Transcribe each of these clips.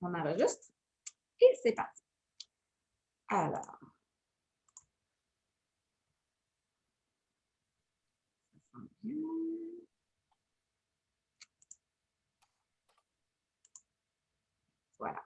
On enregistre et c'est parti. Alors. Voilà.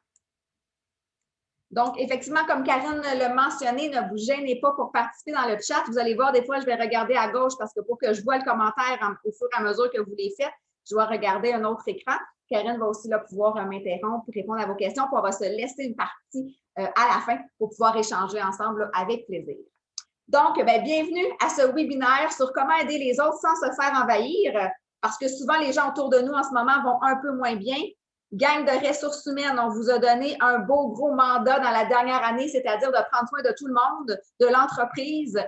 Donc, effectivement, comme Karine l'a mentionné, ne vous gênez pas pour participer dans le chat. Vous allez voir, des fois, je vais regarder à gauche parce que pour que je vois le commentaire au fur et à mesure que vous les faites, je dois regarder un autre écran. Karine va aussi là, pouvoir m'interrompre pour répondre à vos questions. Puis on va se laisser une partie à la fin pour pouvoir échanger ensemble là, avec plaisir. Donc, bienvenue à ce webinaire sur comment aider les autres sans se faire envahir, parce que souvent, les gens autour de nous en ce moment vont un peu moins bien. Gang de ressources humaines, on vous a donné un beau gros mandat dans la dernière année, c'est-à-dire de prendre soin de tout le monde, de l'entreprise,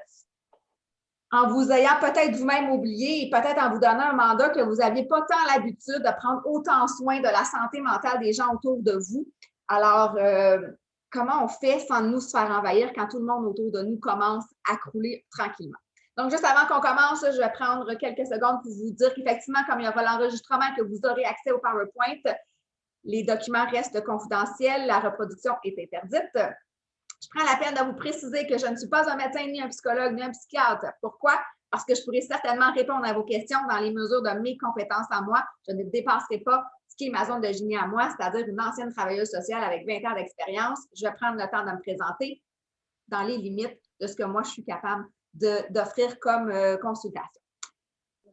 en vous ayant peut-être vous-même oublié et peut-être en vous donnant un mandat que vous n'aviez pas tant l'habitude de prendre autant soin de la santé mentale des gens autour de vous. Alors, comment on fait sans nous se faire envahir quand tout le monde autour de nous commence à crouler tranquillement? Donc, juste avant qu'on commence, je vais prendre quelques secondes pour vous dire qu'effectivement, comme il y aura l'enregistrement, que vous aurez accès au PowerPoint, les documents restent confidentiels, la reproduction est interdite. Je prends la peine de vous préciser que je ne suis pas un médecin, ni un psychologue, ni un psychiatre. Pourquoi? Parce que je pourrais certainement répondre à vos questions dans les mesures de mes compétences à moi. Je ne dépasserai pas ce qui est ma zone de génie à moi, c'est-à-dire une ancienne travailleuse sociale avec 20 ans d'expérience. Je vais prendre le temps de me présenter dans les limites de ce que moi, je suis capable d'offrir comme consultation.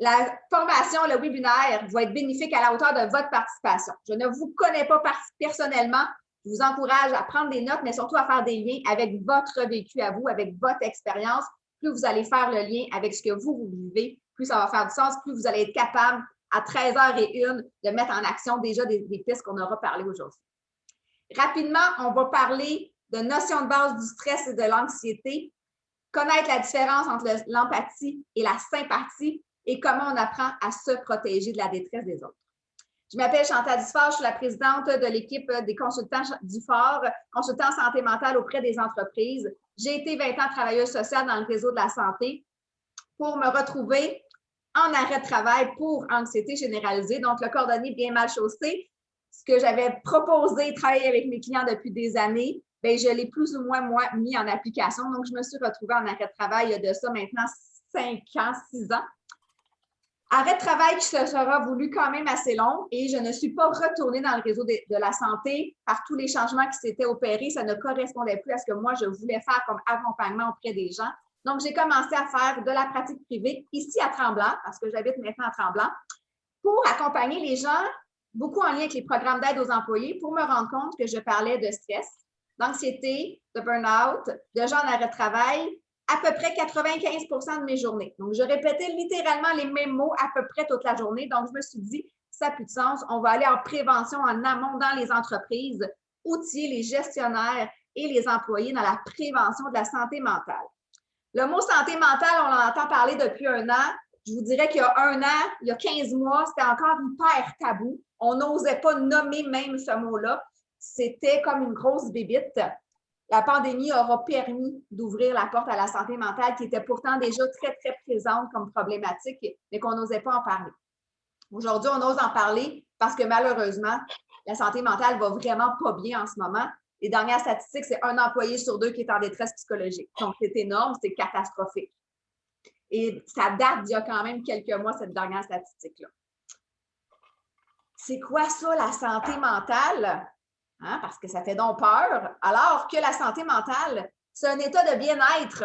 La formation, le webinaire, va être bénéfique à la hauteur de votre participation. Je ne vous connais pas personnellement. Je vous encourage à prendre des notes, mais surtout à faire des liens avec votre vécu à vous, avec votre expérience. Plus vous allez faire le lien avec ce que vous vivez, plus ça va faire du sens, plus vous allez être capable à 13h01 de mettre en action déjà des pistes qu'on aura parlé aujourd'hui. Rapidement, on va parler de notions de base du stress et de l'anxiété, connaître la différence entre l'empathie et la sympathie et comment on apprend à se protéger de la détresse des autres. Je m'appelle Chantal Dufort, je suis la présidente de l'équipe des consultants Dufort, consultant santé mentale auprès des entreprises. J'ai été 20 ans travailleuse sociale dans le réseau de la santé pour me retrouver en arrêt de travail pour anxiété généralisée, donc le cordonnier bien mal chaussé. Ce que j'avais proposé, travailler avec mes clients depuis des années, je l'ai plus ou moins mis en application. Donc, je me suis retrouvée en arrêt de travail il y a de ça maintenant 5 ans, 6 ans. Arrêt de travail qui se sera voulu quand même assez long et je ne suis pas retournée dans le réseau de la santé par tous les changements qui s'étaient opérés. Ça ne correspondait plus à ce que moi, je voulais faire comme accompagnement auprès des gens. Donc, j'ai commencé à faire de la pratique privée ici à Tremblant, parce que j'habite maintenant à Tremblant, pour accompagner les gens, beaucoup en lien avec les programmes d'aide aux employés, pour me rendre compte que je parlais de stress, d'anxiété, de burn-out, de gens en arrêt de travail, à peu près 95% de mes journées. Donc, je répétais littéralement les mêmes mots à peu près toute la journée. Donc, je me suis dit, ça n'a plus de sens. On va aller en prévention, en amont dans les entreprises, outiller les gestionnaires et les employés dans la prévention de la santé mentale. Le mot santé mentale, on en entend parler depuis 1 an. Je vous dirais qu'il y a 1 an, il y a 15 mois, c'était encore hyper tabou. On n'osait pas nommer même ce mot-là. C'était comme une grosse bébite. La pandémie aura permis d'ouvrir la porte à la santé mentale qui était pourtant déjà très, très présente comme problématique, mais qu'on n'osait pas en parler. Aujourd'hui, on ose en parler parce que malheureusement, la santé mentale va vraiment pas bien en ce moment. Les dernières statistiques, c'est 1 employé sur 2 qui est en détresse psychologique. Donc, c'est énorme, c'est catastrophique. Et ça date d'il y a quand même quelques mois, cette dernière statistique-là. C'est quoi ça, la santé mentale? Hein, parce que ça fait donc peur, alors que la santé mentale, c'est un état de bien-être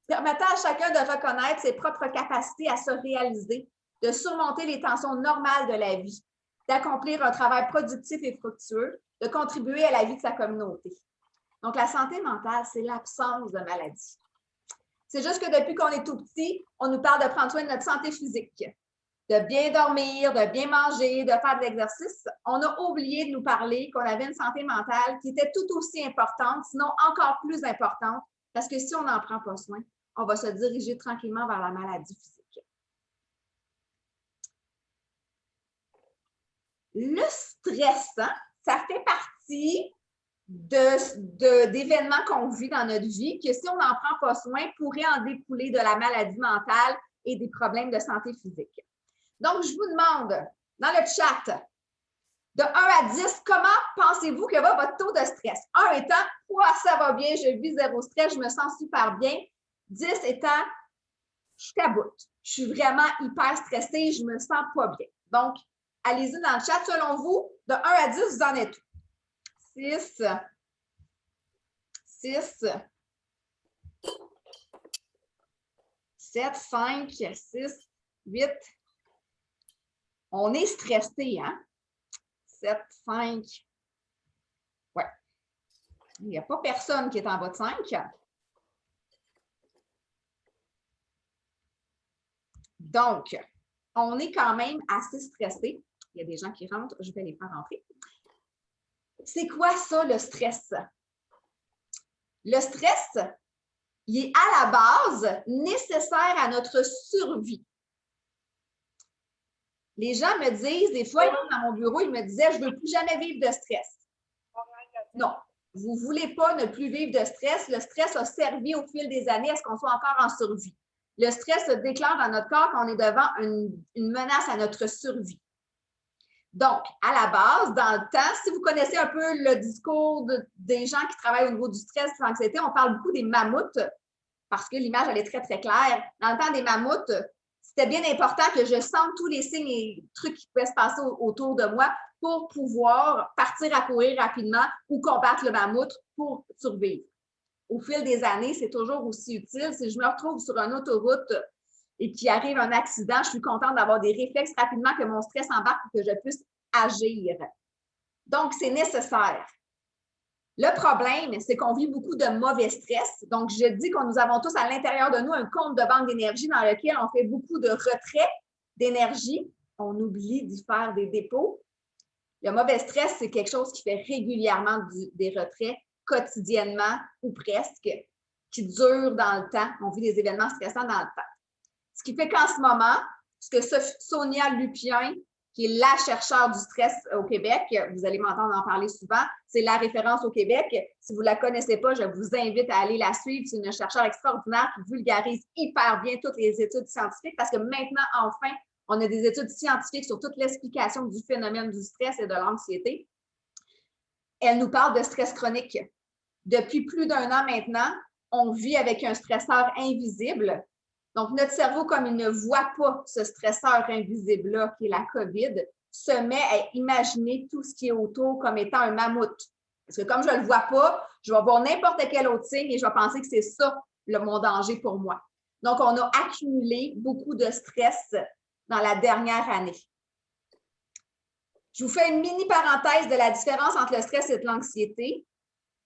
permettant à chacun de reconnaître ses propres capacités à se réaliser, de surmonter les tensions normales de la vie, d'accomplir un travail productif et fructueux, de contribuer à la vie de sa communauté. Donc, la santé mentale, c'est l'absence de maladie. C'est juste que depuis qu'on est tout petit, on nous parle de prendre soin de notre santé physique, de bien dormir, de bien manger, de faire de l'exercice. On a oublié de nous parler qu'on avait une santé mentale qui était tout aussi importante, sinon encore plus importante, parce que si on n'en prend pas soin, on va se diriger tranquillement vers la maladie physique. Le stress, ça fait partie d'événements qu'on vit dans notre vie, que si on n'en prend pas soin, pourrait en découler de la maladie mentale et des problèmes de santé physique. Donc, je vous demande, dans le chat, De 1 à 10, comment pensez-vous que va votre taux de stress? 1 étant, ça va bien, je vis zéro stress, je me sens super bien. 10 étant, je suis à bout. Je suis vraiment hyper stressée, je me sens pas bien. Donc, allez-y dans le chat. Selon vous, de 1 à 10, vous en êtes où? 6, 6, 7, 5, 6, 8. On est stressé, hein? 7, 5. Ouais. Il n'y a pas personne qui est en bas de 5. Donc, on est quand même assez stressé. Il y a des gens qui rentrent, je vais les faire rentrer. C'est quoi ça, le stress? Le stress, il est à la base nécessaire à notre survie. Les gens me disent, des fois, ils rentrent dans mon bureau, ils me disaient, je ne veux plus jamais vivre de stress. Non, vous ne voulez pas ne plus vivre de stress. Le stress a servi au fil des années à ce qu'on soit encore en survie. Le stress se déclenche dans notre corps quand on est devant une menace à notre survie. Donc, à la base, dans le temps, si vous connaissez un peu le discours des gens qui travaillent au niveau du stress et de l'anxiété, on parle beaucoup des mammouths parce que l'image, elle est très, très claire. Dans le temps des mammouths, c'était bien important que je sente tous les signes et trucs qui pouvaient se passer autour de moi pour pouvoir partir à courir rapidement ou combattre le mammouth pour survivre. Au fil des années, c'est toujours aussi utile. Si je me retrouve sur une autoroute et qu'il arrive un accident, je suis contente d'avoir des réflexes rapidement que mon stress embarque pour que je puisse agir. Donc, c'est nécessaire. Le problème, c'est qu'on vit beaucoup de mauvais stress. Donc, je dis que nous avons tous à l'intérieur de nous un compte de banque d'énergie dans lequel on fait beaucoup de retraits d'énergie. On oublie d'y faire des dépôts. Le mauvais stress, c'est quelque chose qui fait régulièrement des retraits quotidiennement ou presque, qui durent dans le temps. On vit des événements stressants dans le temps. Ce qui fait qu'en ce moment, ce que Sonia Lupien, qui est la chercheure du stress au Québec, vous allez m'entendre en parler souvent, c'est la référence au Québec. Si vous ne la connaissez pas, je vous invite à aller la suivre. C'est une chercheure extraordinaire qui vulgarise hyper bien toutes les études scientifiques parce que maintenant, enfin, on a des études scientifiques sur toute l'explication du phénomène du stress et de l'anxiété. Elle nous parle de stress chronique. Depuis plus d'1 an maintenant, on vit avec un stresseur invisible. Donc, notre cerveau, comme il ne voit pas ce stresseur invisible-là, qui est la COVID, se met à imaginer tout ce qui est autour comme étant un mammouth. Parce que comme je ne le vois pas, je vais voir n'importe quel autre signe et je vais penser que c'est ça mon danger pour moi. Donc, on a accumulé beaucoup de stress dans la dernière année. Je vous fais une mini parenthèse de la différence entre le stress et l'anxiété.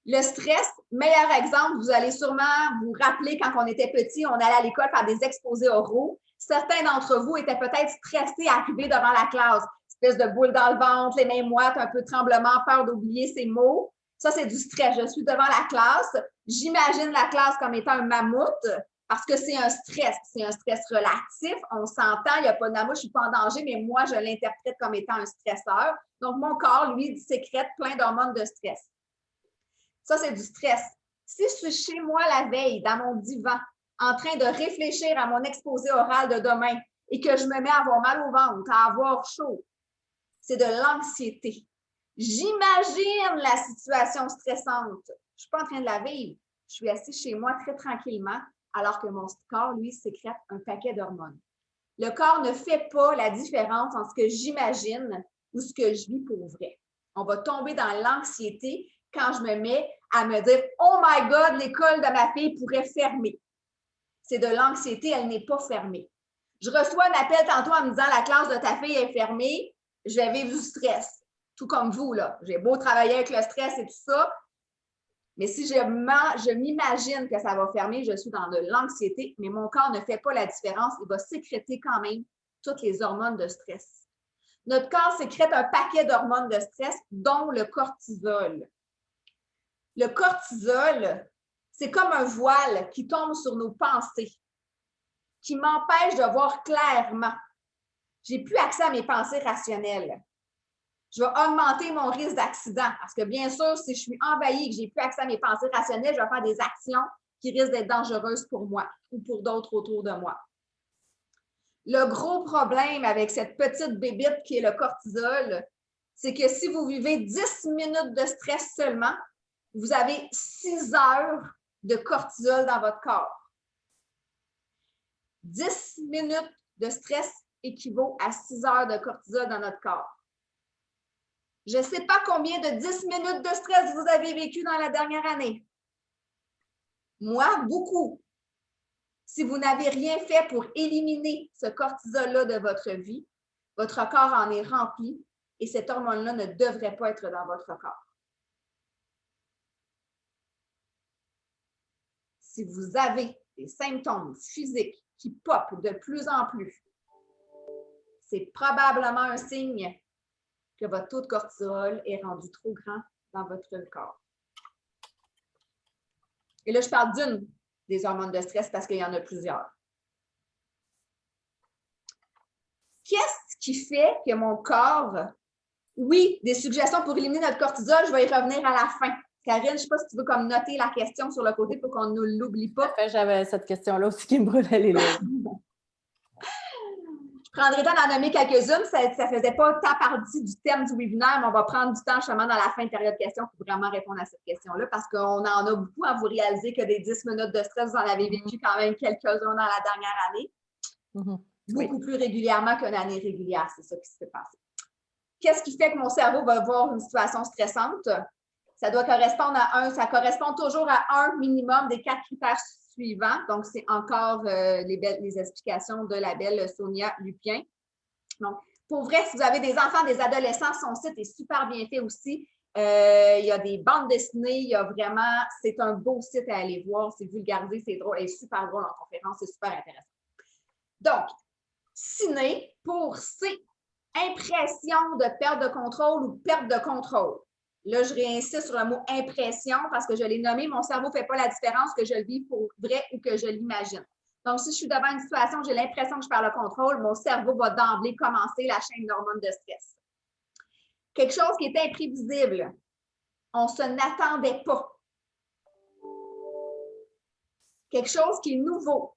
Le stress, meilleur exemple, vous allez sûrement vous rappeler quand on était petit, on allait à l'école faire des exposés oraux. Certains d'entre vous étaient peut-être stressés à arriver devant la classe. Espèce de boule dans le ventre, les mains moites, un peu de tremblement, peur d'oublier ses mots. Ça, c'est du stress. Je suis devant la classe. J'imagine la classe comme étant un mammouth parce que c'est un stress. C'est un stress relatif. On s'entend, il n'y a pas de mammouth, je ne suis pas en danger, mais moi, je l'interprète comme étant un stresseur. Donc, mon corps, lui, sécrète plein d'hormones de stress. Ça, c'est du stress. Si je suis chez moi la veille, dans mon divan, en train de réfléchir à mon exposé oral de demain et que je me mets à avoir mal au ventre, à avoir chaud, c'est de l'anxiété. J'imagine la situation stressante. Je ne suis pas en train de la vivre. Je suis assise chez moi très tranquillement alors que mon corps, lui, sécrète un paquet d'hormones. Le corps ne fait pas la différence entre ce que j'imagine ou ce que je vis pour vrai. On va tomber dans l'anxiété quand je me mets à me dire « Oh my God, l'école de ma fille pourrait fermer. » C'est de l'anxiété, elle n'est pas fermée. Je reçois un appel tantôt en me disant « La classe de ta fille est fermée. » Je vais vivre du stress. Tout comme vous, là. J'ai beau travailler avec le stress et tout ça, mais si je m'imagine que ça va fermer, je suis dans de l'anxiété, mais mon corps ne fait pas la différence. Il va sécréter quand même toutes les hormones de stress. Notre corps sécrète un paquet d'hormones de stress, dont le cortisol. Le cortisol, c'est comme un voile qui tombe sur nos pensées, qui m'empêche de voir clairement. Je n'ai plus accès à mes pensées rationnelles. Je vais augmenter mon risque d'accident parce que bien sûr, si je suis envahie et que je n'ai plus accès à mes pensées rationnelles, je vais faire des actions qui risquent d'être dangereuses pour moi ou pour d'autres autour de moi. Le gros problème avec cette petite bébite qui est le cortisol, c'est que si vous vivez 10 minutes de stress seulement, vous avez 6 heures de cortisol dans votre corps. 10 minutes de stress équivaut à 6 heures de cortisol dans notre corps. Je ne sais pas combien de 10 minutes de stress vous avez vécu dans la dernière année. Moi, beaucoup. Si vous n'avez rien fait pour éliminer ce cortisol-là de votre vie, votre corps en est rempli et cette hormone-là ne devrait pas être dans votre corps. Si vous avez des symptômes physiques qui popent de plus en plus, c'est probablement un signe que votre taux de cortisol est rendu trop grand dans votre corps. Et là, je parle d'une des hormones de stress parce qu'il y en a plusieurs. Qu'est-ce qui fait que mon corps, oui, des suggestions pour éliminer notre cortisol, je vais y revenir à la fin. Karine, je ne sais pas si tu veux comme noter la question sur le côté pour qu'on ne l'oublie pas. J'avais cette question-là aussi qui me brûlait les lèvres. Je prendrai le temps d'en nommer quelques-unes. Ça ne faisait pas tant partie du thème du webinaire, mais on va prendre du temps justement dans la fin de période questions pour vraiment répondre à cette question-là parce qu'on en a beaucoup à vous réaliser que des 10 minutes de stress, vous en avez vécu quand même quelques-uns dans la dernière année. Beaucoup plus régulièrement qu'une année régulière, c'est ça qui se fait passer. Qu'est-ce qui fait que mon cerveau va voir une situation stressante? Ça doit correspondre à ça correspond toujours à un minimum des 4 critères suivants. Donc, c'est encore les explications de la belle Sonia Lupien. Donc, pour vrai, si vous avez des enfants, des adolescents, son site est super bien fait aussi. Il y a des bandes dessinées, il y a vraiment, c'est un beau site à aller voir, c'est vulgarisé, c'est drôle, elle est super drôle en conférence, c'est super intéressant. Donc, ciné pour C, impression de perte de contrôle ou perte de contrôle. Là, je réinsiste sur le mot impression parce que je l'ai nommé, mon cerveau ne fait pas la différence que je le vis pour vrai ou que je l'imagine. Donc, si je suis devant une situation, j'ai l'impression que je perds le contrôle, mon cerveau va d'emblée commencer la chaîne d'hormones de stress. Quelque chose qui est imprévisible, on ne se n'attendait pas. Quelque chose qui est nouveau.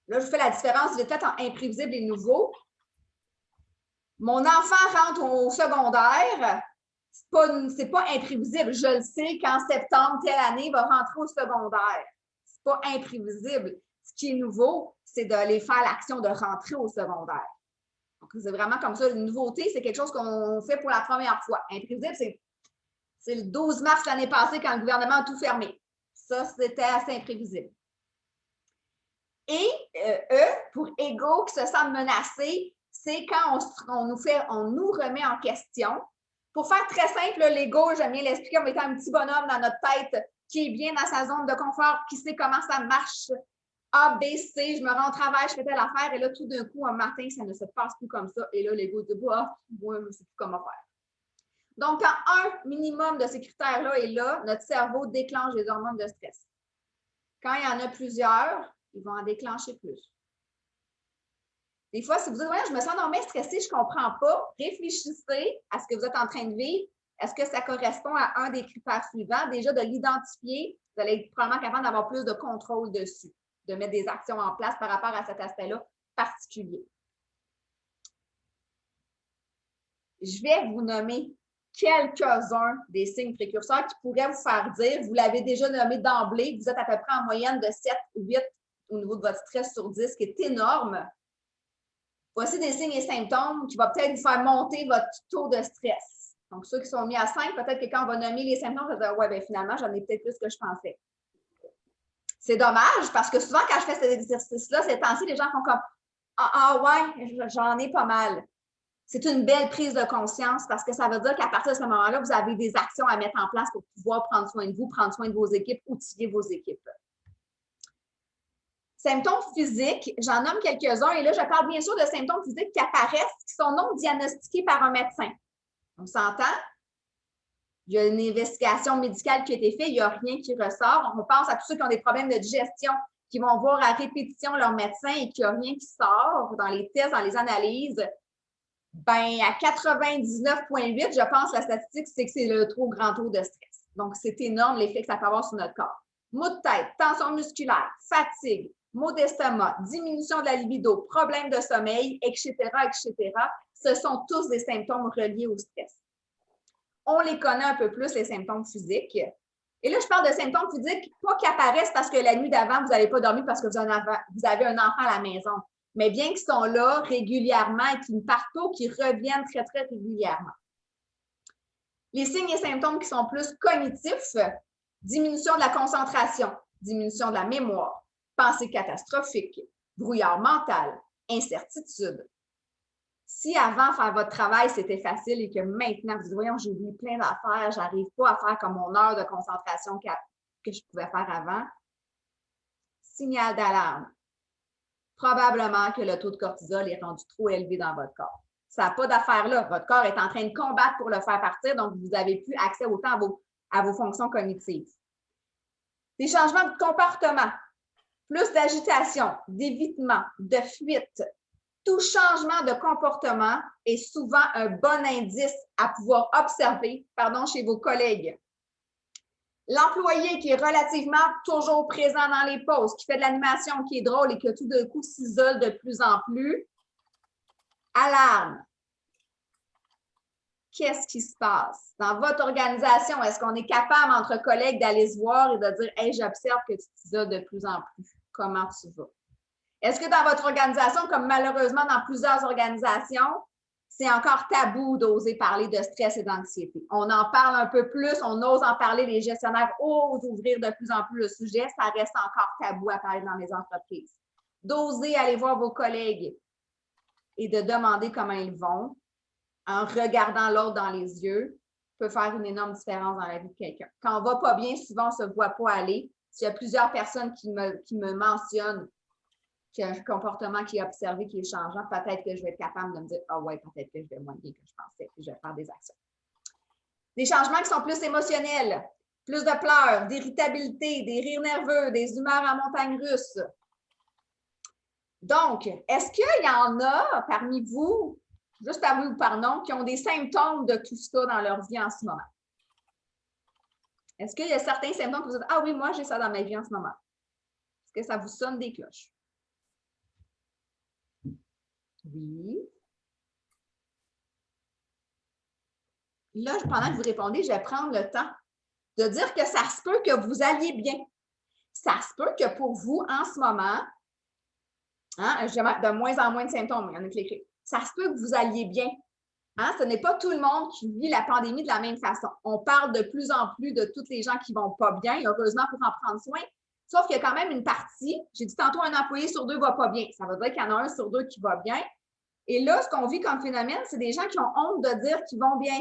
Là, je fais la différence peut-être entre imprévisible et nouveau. Mon enfant rentre au secondaire, c'est pas imprévisible. Je le sais qu'en septembre, telle année, il va rentrer au secondaire. C'est pas imprévisible. Ce qui est nouveau, c'est d'aller faire l'action de rentrer au secondaire. Donc, c'est vraiment comme ça. Une nouveauté, c'est quelque chose qu'on fait pour la première fois. Imprévisible, c'est le 12 mars l'année passée quand le gouvernement a tout fermé. Ça, c'était assez imprévisible. Et pour ego qui se sent menacé, c'est quand on nous remet en question. Pour faire très simple, l'ego, j'aime bien l'expliquer en mettant un petit bonhomme dans notre tête qui est bien dans sa zone de confort, qui sait comment ça marche. A, B, C, je me rends au travail, je fais telle affaire, et là, tout d'un coup, un matin, ça ne se passe plus comme ça. Et là, l'ego dit, moi, je ne sais plus comment faire. Donc, quand un minimum de ces critères-là est là, notre cerveau déclenche les hormones de stress. Quand il y en a plusieurs, ils vont en déclencher plus. Des fois, si vous dites, ouais, je me sens normalement stressée, je ne comprends pas, réfléchissez à ce que vous êtes en train de vivre. Est-ce que ça correspond à un des critères suivants? Déjà, de l'identifier, vous allez être probablement capable d'avoir plus de contrôle dessus, de mettre des actions en place par rapport à cet aspect-là particulier. Je vais vous nommer quelques-uns des signes précurseurs qui pourraient vous faire dire, vous l'avez déjà nommé d'emblée, vous êtes à peu près en moyenne de 7 ou 8 au niveau de votre stress sur 10, ce qui est énorme. Voici des signes et symptômes qui vont peut-être vous faire monter votre taux de stress. Donc, ceux qui sont mis à 5, peut-être que quand on va nommer les symptômes, on va dire, ouais, bien finalement, j'en ai peut-être plus que je pensais. C'est dommage parce que souvent, quand je fais cet exercice-là, ces temps-ci, les gens font comme, ouais, j'en ai pas mal. C'est une belle prise de conscience parce que ça veut dire qu'à partir de ce moment-là, vous avez des actions à mettre en place pour pouvoir prendre soin de vous, prendre soin de vos équipes, outiller vos équipes. Symptômes physiques, j'en nomme quelques-uns et là, je parle bien sûr de symptômes physiques qui apparaissent, qui sont non diagnostiqués par un médecin. On s'entend? Il y a une investigation médicale qui a été faite, il n'y a rien qui ressort. On pense à tous ceux qui ont des problèmes de digestion, qui vont voir à répétition leur médecin et qu'il n'y a rien qui sort dans les tests, dans les analyses. Ben, à 99,8, je pense la statistique, c'est que c'est le trop grand taux de stress. Donc, c'est énorme l'effet que ça peut avoir sur notre corps. Maux de tête, tension musculaire, fatigue, maux d'estomac, diminution de la libido, problèmes de sommeil, etc., etc. Ce sont tous des symptômes reliés au stress. on les connaît un peu plus, les symptômes physiques. Et là, je parle de symptômes physiques, pas qui apparaissent parce que la nuit d'avant, vous n'avez pas dormi parce que vous avez un enfant à la maison, mais bien qu'ils sont là régulièrement et qui partent pas ou qui reviennent très, très régulièrement. Les signes et symptômes qui sont plus cognitifs, diminution de la concentration, diminution de la mémoire, pensée catastrophique, brouillard mental, incertitude. Si avant, faire votre travail, c'était facile et que maintenant, vous dites, voyons, j'ai oublié plein d'affaires, je n'arrive pas à faire comme mon heure de concentration que je pouvais faire avant, signal d'alarme. Probablement que le taux de cortisol est rendu trop élevé dans votre corps. Ça n'a pas d'affaire là. Votre corps est en train de combattre pour le faire partir, donc vous n'avez plus accès autant à vos fonctions cognitives. Des changements de comportement, plus d'agitation, d'évitement, de fuite. Tout changement de comportement est souvent un bon indice à pouvoir observer, chez vos collègues. L'employé qui est relativement toujours présent dans les pauses, qui fait de l'animation, qui est drôle et que tout d'un coup s'isole de plus en plus, alarme. Qu'est-ce qui se passe? Dans votre organisation, est-ce qu'on est capable, entre collègues, d'aller se voir et de dire « Hey, j'observe que tu t'isoles de plus en plus. Comment tu vas? » Est-ce que dans votre organisation, comme malheureusement dans plusieurs organisations, c'est encore tabou d'oser parler de stress et d'anxiété? On en parle un peu plus, on ose en parler, les gestionnaires osent ouvrir de plus en plus le sujet, ça reste encore tabou à parler dans les entreprises. D'oser aller voir vos collègues et de demander comment ils vont, en regardant l'autre dans les yeux, peut faire une énorme différence dans la vie de quelqu'un. Quand on ne va pas bien, souvent, on ne se voit pas aller. S'il y a plusieurs personnes qui me mentionnent qu'il y a un comportement qui est observé, qui est changeant, peut-être que je vais être capable de me dire « Ah ouais, peut-être que je vais moins bien que je pensais, puis je vais faire des actions. » Des changements qui sont plus émotionnels, plus de pleurs, d'irritabilité, des rires nerveux, des humeurs en montagne russe. Donc, est-ce qu'il y en a parmi vous, juste à vous ou par nom, qui ont des symptômes de tout ça dans leur vie en ce moment? Est-ce qu'il y a certains symptômes que vous dites « Ah oui, moi, j'ai ça dans ma vie en ce moment. » Est-ce que ça vous sonne des cloches? Oui. Là, pendant que vous répondez, je vais prendre le temps de dire que ça se peut que vous alliez bien. Ça se peut que pour vous, en ce moment, de moins en moins de symptômes, il y en a qui l'écrivent. Ça se peut que vous alliez bien. Ce n'est pas tout le monde qui vit la pandémie de la même façon. On parle de plus en plus de toutes les gens qui ne vont pas bien, heureusement pour en prendre soin. Sauf qu'il y a quand même une partie, j'ai dit tantôt, un employé sur 2 ne va pas bien. Ça veut dire qu'il y en a un sur 2 qui va bien. Et là, ce qu'on vit comme phénomène, c'est des gens qui ont honte de dire qu'ils vont bien.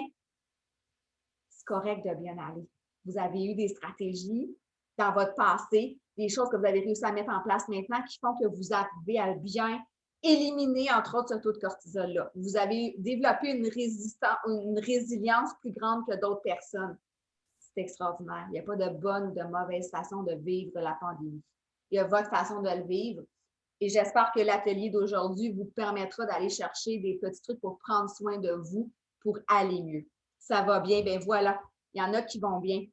C'est correct de bien aller. Vous avez eu des stratégies dans votre passé, des choses que vous avez réussi à mettre en place maintenant qui font que vous arrivez à bien éliminer, entre autres, ce taux de cortisol-là. Vous avez développé une résilience plus grande que d'autres personnes. C'est extraordinaire. Il n'y a pas de bonne ou de mauvaise façon de vivre la pandémie. Il y a votre façon de le vivre. Et j'espère que l'atelier d'aujourd'hui vous permettra d'aller chercher des petits trucs pour prendre soin de vous, pour aller mieux. Ça va bien, bien voilà. Il y en a qui vont bien.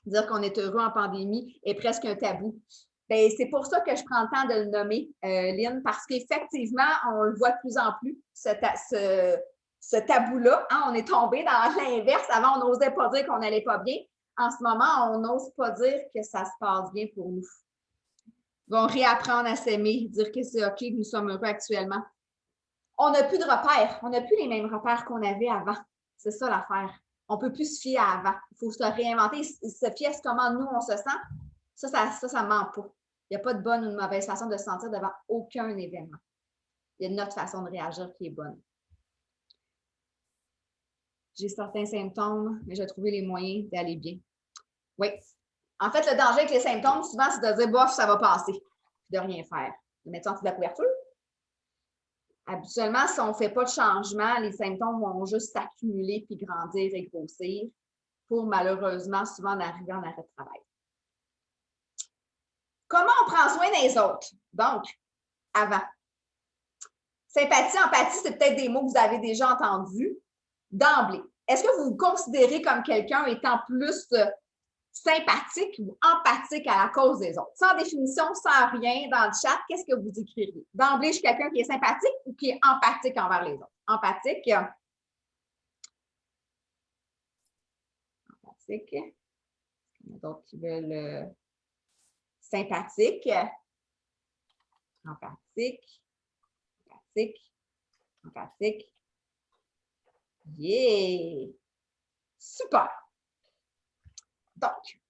Dire qu'on est heureux en pandémie est presque un tabou. Bien, c'est pour ça que je prends le temps de le nommer, Lynn, parce qu'effectivement, on le voit de plus en plus, ce tabou-là. On est tombé dans l'inverse. Avant, on n'osait pas dire qu'on n'allait pas bien. En ce moment, on n'ose pas dire que ça se passe bien pour nous. Ils vont réapprendre à s'aimer, dire que c'est OK, que nous sommes heureux actuellement. On n'a plus de repères. On n'a plus les mêmes repères qu'on avait avant. C'est ça l'affaire. On ne peut plus se fier à avant. Il faut se réinventer, se fier à comment nous, on se sent. Ça ment pas. Il n'y a pas de bonne ou de mauvaise façon de se sentir devant aucun événement. Il y a notre façon de réagir qui est bonne. J'ai certains symptômes, mais j'ai trouvé les moyens d'aller bien. Oui. En fait, le danger avec les symptômes, souvent, c'est de dire « bof, ça va passer », puis de rien faire. De mettre ça en dessous de la couverture. Habituellement, si on ne fait pas de changement, les symptômes vont juste s'accumuler puis grandir et grossir pour malheureusement souvent arriver en arrêt de travail. Comment on prend soin des autres? Donc, avant. Sympathie, empathie, c'est peut-être des mots que vous avez déjà entendus d'emblée. Est-ce que vous vous considérez comme quelqu'un étant plus sympathique ou empathique à la cause des autres? Sans définition, sans rien dans le chat, qu'est-ce que vous écririez? D'emblée, je suis quelqu'un qui est sympathique ou qui est empathique envers les autres? Empathique. empathique. Il y en a d'autres qui veulent sympathique. Empathique. Empathique. Empathique. Yeah! Super! Donc,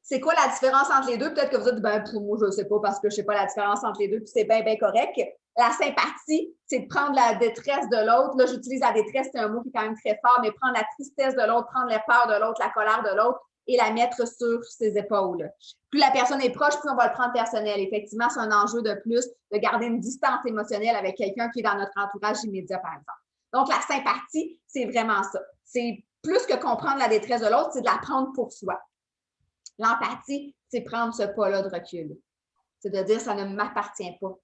c'est quoi la différence entre les deux? Peut-être que vous dites, ben, pour moi, je ne sais pas parce que je ne sais pas la différence entre les deux, puis c'est bien, bien correct. La sympathie, c'est de prendre la détresse de l'autre. Là, j'utilise la détresse, c'est un mot qui est quand même très fort, mais prendre la tristesse de l'autre, prendre la peur de l'autre, la colère de l'autre et la mettre sur ses épaules. Plus la personne est proche, plus on va le prendre personnel. Effectivement, c'est un enjeu de plus de garder une distance émotionnelle avec quelqu'un qui est dans notre entourage immédiat, par exemple. Donc, la sympathie, c'est vraiment ça. C'est plus que comprendre la détresse de l'autre, c'est de la prendre pour soi. L'empathie, c'est prendre ce pas-là de recul. C'est de dire, ça ne m'appartient pas.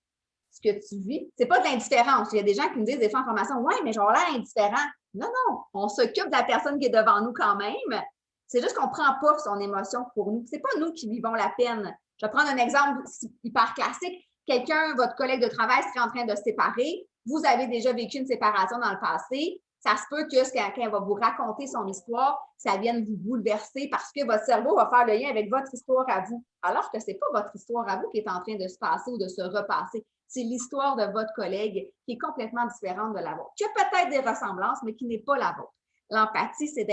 Ce que tu vis, c'est pas de l'indifférence. Il y a des gens qui me disent des fois en formation, ouais, mais j'ai l'air indifférent. Non, non, on s'occupe de la personne qui est devant nous quand même. C'est juste qu'on ne prend pas son émotion pour nous. C'est pas nous qui vivons la peine. Je vais prendre un exemple hyper classique. Quelqu'un, votre collègue de travail serait en train de se séparer. Vous avez déjà vécu une séparation dans le passé. Ça se peut que quand elle va vous raconter son histoire, ça vienne vous bouleverser parce que votre cerveau va faire le lien avec votre histoire à vous. Alors que ce n'est pas votre histoire à vous qui est en train de se passer ou de se repasser. C'est l'histoire de votre collègue qui est complètement différente de la vôtre, qui a peut-être des ressemblances, mais qui n'est pas la vôtre. L'empathie, c'est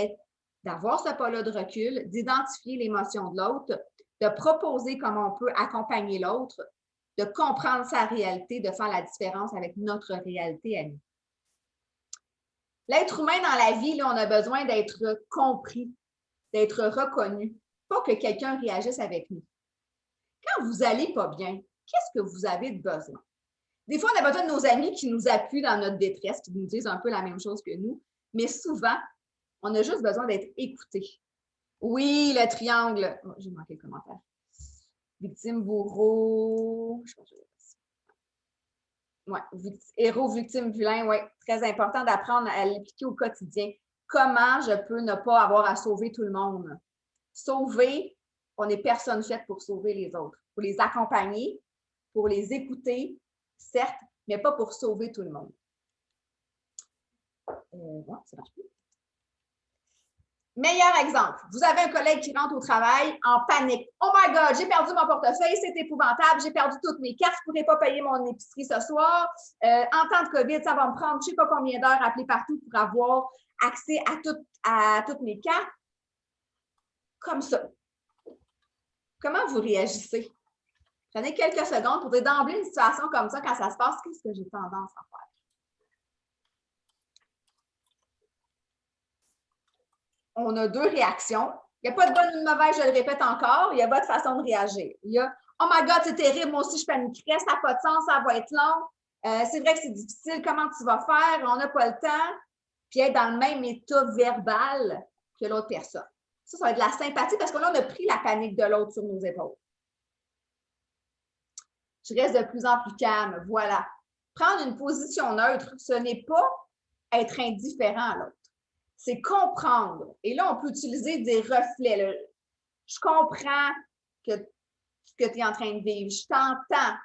d'avoir ce pas-là de recul, d'identifier l'émotion de l'autre, de proposer comment on peut accompagner l'autre, de comprendre sa réalité, de faire la différence avec notre réalité à nous. L'être humain dans la vie, là, on a besoin d'être compris, d'être reconnu, pas que quelqu'un réagisse avec nous. Quand vous n'allez pas bien, qu'est-ce que vous avez de besoin? Des fois, on a besoin de nos amis qui nous appuient dans notre détresse, qui nous disent un peu la même chose que nous, mais souvent, on a juste besoin d'être écouté. Oui, le triangle. Oh, j'ai manqué le commentaire. Victime, bourreau. Je pense que héros, victime, vilain, oui, très important d'apprendre à l'appliquer au quotidien. Comment je peux ne pas avoir à sauver tout le monde? Sauver, on n'est personne faite pour sauver les autres. Pour les accompagner, pour les écouter, certes, mais pas pour sauver tout le monde. Ça marche plus. Meilleur exemple, vous avez un collègue qui rentre au travail en panique. Oh my God, j'ai perdu mon portefeuille, c'est épouvantable, j'ai perdu toutes mes cartes, je ne pourrai pas payer mon épicerie ce soir. En temps de COVID, ça va me prendre je ne sais pas combien d'heures à appeler partout pour avoir accès à toutes mes cartes. Comme ça. Comment vous réagissez? Prenez quelques secondes pour dire d'emblée une situation comme ça, quand ça se passe, qu'est-ce que j'ai tendance à faire? On a deux réactions. Il n'y a pas de bonne ou de mauvaise, je le répète encore. Il y a votre façon de réagir. Il y a « Oh my God, c'est terrible, moi aussi je paniquerais, ça n'a pas de sens, ça va être long. C'est vrai que c'est difficile, comment tu vas faire? On n'a pas le temps. » Puis être dans le même état verbal que l'autre personne. Ça va être de la sympathie parce que là, on a pris la panique de l'autre sur nos épaules. Je reste de plus en plus calme. Voilà. Prendre une position neutre, ce n'est pas être indifférent à l'autre. C'est comprendre. Et là, on peut utiliser des reflets. Là. Je comprends ce que tu es en train de vivre. Je t'entends.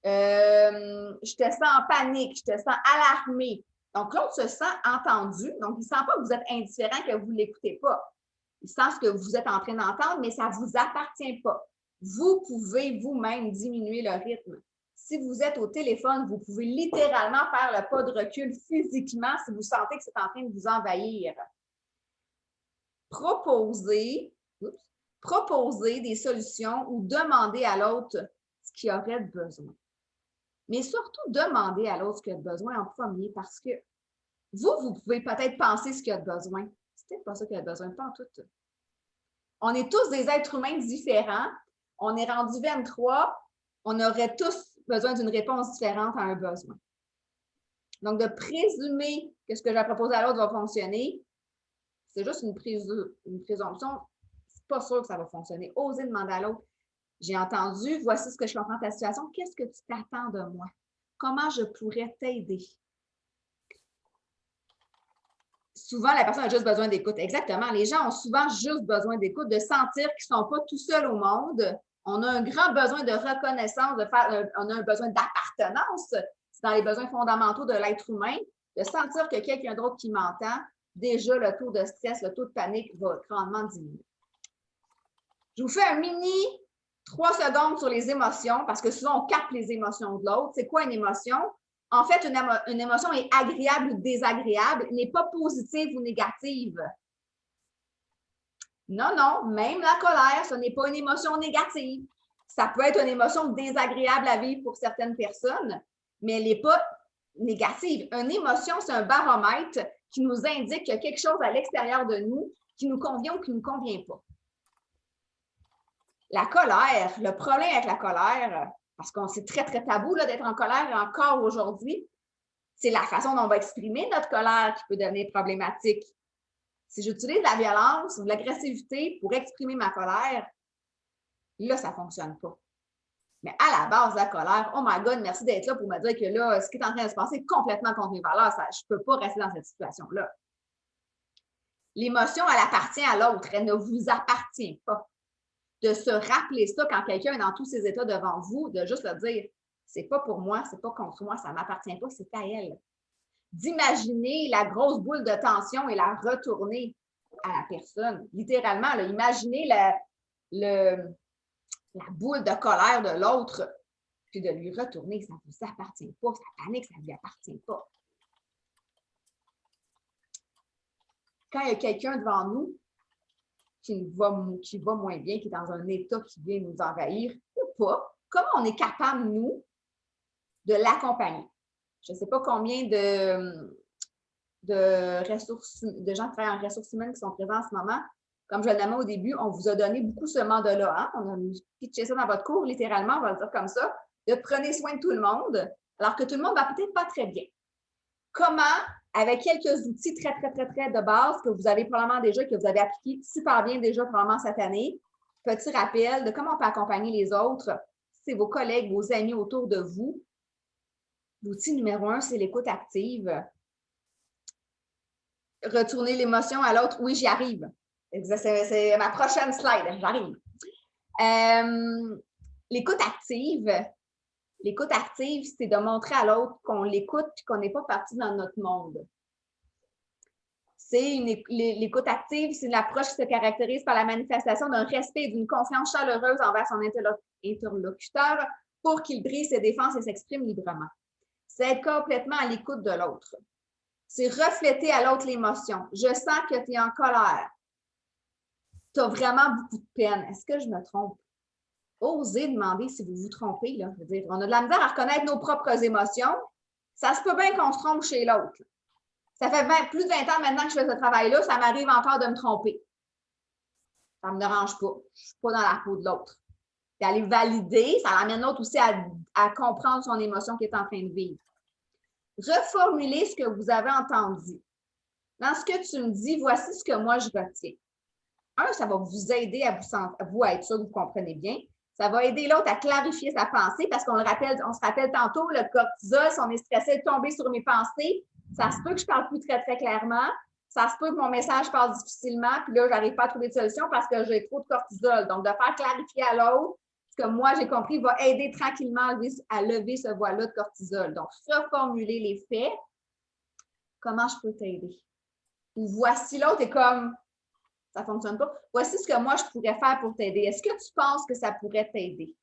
Je te sens en panique. Je te sens alarmé. Donc, l'autre se sent entendu. Donc, il ne sent pas que vous êtes indifférent, que vous ne l'écoutez pas. Il sent ce que vous êtes en train d'entendre, mais ça ne vous appartient pas. Vous pouvez vous-même diminuer le rythme. Si vous êtes au téléphone, vous pouvez littéralement faire le pas de recul physiquement si vous sentez que c'est en train de vous envahir. Proposer des solutions ou demander à l'autre ce qu'il aurait besoin. Mais surtout, demander à l'autre ce qu'il a besoin en premier parce que vous pouvez peut-être penser ce qu'il a besoin. C'est peut-être pas ça qu'il a besoin, pas en tout. On est tous des êtres humains différents. On est rendu 23. On aurait tous besoin d'une réponse différente à un besoin. Donc, de présumer que ce que je vais proposer à l'autre va fonctionner, c'est juste une présomption. C'est pas sûr que ça va fonctionner. Osez demander à l'autre. J'ai entendu, voici ce que je comprends de ta situation. Qu'est-ce que tu t'attends de moi? Comment je pourrais t'aider? Souvent, la personne a juste besoin d'écoute. Exactement. Les gens ont souvent juste besoin d'écoute, de sentir qu'ils ne sont pas tout seuls au monde. On a un grand besoin de reconnaissance, on a un besoin d'appartenance. C'est dans les besoins fondamentaux de l'être humain, de sentir que quelqu'un d'autre qui m'entend, déjà le taux de stress, le taux de panique va grandement diminuer. Je vous fais un mini 3 secondes sur les émotions, parce que souvent, on capte les émotions de l'autre. C'est quoi une émotion? En fait, une émotion est agréable ou désagréable, n'est pas positive ou négative. Non, non, même la colère, ce n'est pas une émotion négative. Ça peut être une émotion désagréable à vivre pour certaines personnes, mais elle n'est pas négative. Une émotion, c'est un baromètre qui nous indique qu'il y a quelque chose à l'extérieur de nous qui nous convient ou qui ne nous convient pas. La colère, le problème avec la colère, parce qu'on c'est très, très tabou d'être en colère encore aujourd'hui, c'est la façon dont on va exprimer notre colère qui peut devenir problématique. Si j'utilise la violence ou l'agressivité pour exprimer ma colère, là, ça ne fonctionne pas. Mais à la base de la colère, oh my God, merci d'être là pour me dire que là, ce qui est en train de se passer est complètement contre mes valeurs. Je ne peux pas rester dans cette situation-là. L'émotion, elle appartient à l'autre. Elle ne vous appartient pas. De se rappeler ça quand quelqu'un est dans tous ses états devant vous, de juste le dire, c'est pas pour moi, c'est pas contre moi, ça ne m'appartient pas, c'est à elle. D'imaginer la grosse boule de tension et la retourner à la personne. Littéralement, là, imaginez la boule de colère de l'autre, puis de lui retourner, ça ne vous appartient pas, sa panique, ça ne lui appartient pas. Quand il y a quelqu'un devant nous qui va moins bien, qui est dans un état qui vient nous envahir ou pas, comment on est capable, nous, de l'accompagner? Je ne sais pas combien de gens qui travaillent en ressources humaines qui sont présents en ce moment. Comme je le nommais au début, on vous a donné beaucoup ce mandat-là. Hein? On a pitché ça dans votre cours, littéralement, on va le dire comme ça, de prenez soin de tout le monde, alors que tout le monde ne va peut-être pas très bien. Comment, avec quelques outils très, très, très, très de base que vous avez probablement déjà, que vous avez appliqués super bien déjà probablement cette année, petit rappel de comment on peut accompagner les autres, c'est vos collègues, vos amis autour de vous. L'outil numéro 1, c'est l'écoute active. Retourner l'émotion à l'autre. Oui, j'y arrive. C'est ma prochaine slide. J'arrive. L'écoute active, c'est de montrer à l'autre qu'on l'écoute et qu'on n'est pas parti dans notre monde. L'écoute active, c'est une approche qui se caractérise par la manifestation d'un respect et d'une confiance chaleureuse envers son interlocuteur pour qu'il brise ses défenses et s'exprime librement. C'est être complètement à l'écoute de l'autre. C'est refléter à l'autre l'émotion. Je sens que tu es en colère. Tu as vraiment beaucoup de peine. Est-ce que je me trompe? Osez demander si vous vous trompez. Là. Je veux dire, on a de la misère à reconnaître nos propres émotions. Ça se peut bien qu'on se trompe chez l'autre. Ça fait plus de 20 ans maintenant que je fais ce travail-là, ça m'arrive encore de me tromper. Ça ne me dérange pas. Je ne suis pas dans la peau de l'autre. Puis aller valider, ça l'amène l'autre aussi à comprendre son émotion qu'il est en train de vivre. Reformulez ce que vous avez entendu. Dans ce que tu me dis, voici ce que moi je retiens. Ça va vous aider à vous être sûr que vous comprenez bien. Ça va aider l'autre à clarifier sa pensée parce qu'on se rappelle tantôt, le cortisol, si on est stressé de tomber sur mes pensées, ça se peut que je ne parle plus très, très clairement. Ça se peut que mon message passe difficilement, puis là, je n'arrive pas à trouver de solution parce que j'ai trop de cortisol. Donc, de faire clarifier à l'autre ce que moi, j'ai compris, va aider tranquillement à lever ce voile-là de cortisol. Donc, reformuler les faits. Comment je peux t'aider? Ou voici l'autre est comme, ça ne fonctionne pas. Voici ce que moi, je pourrais faire pour t'aider. Est-ce que tu penses que ça pourrait t'aider?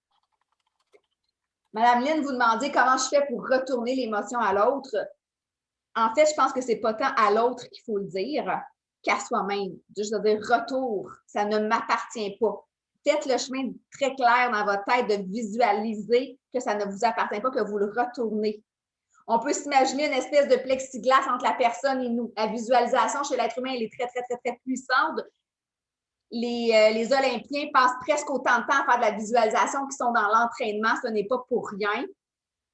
Madame Lynn, vous demandez comment je fais pour retourner l'émotion à l'autre. En fait, je pense que ce n'est pas tant à l'autre qu'il faut le dire qu'à soi-même. Juste de dire retour, ça ne m'appartient pas. Faites le chemin très clair dans votre tête de visualiser que ça ne vous appartient pas, que vous le retournez. On peut s'imaginer une espèce de plexiglas entre la personne et nous. La visualisation chez l'être humain, elle est très, très, très, très puissante. Les Olympiens passent presque autant de temps à faire de la visualisation qu'ils sont dans l'entraînement. Ce n'est pas pour rien.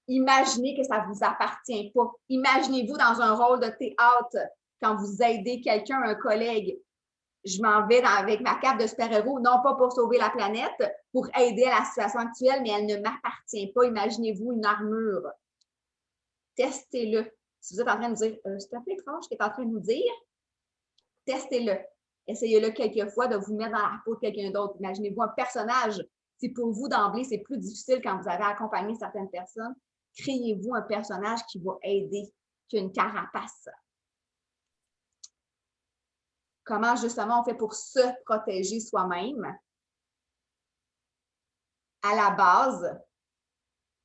Imaginez que ça ne vous appartient pas. Imaginez-vous dans un rôle de théâtre quand vous aidez quelqu'un, un collègue. Je m'en vais avec ma cape de super-héros, non pas pour sauver la planète, pour aider à la situation actuelle, mais elle ne m'appartient pas. Imaginez-vous une armure. Testez-le. Si vous êtes en train de dire, c'est un peu étrange ce qu'il est en train de nous dire, testez-le. Essayez-le quelques fois de vous mettre dans la peau de quelqu'un d'autre. Imaginez-vous un personnage. Si pour vous d'emblée, c'est plus difficile quand vous avez accompagné certaines personnes, créez-vous un personnage qui va aider, qui a une carapace. comment justement on fait pour se protéger soi-même. À la base,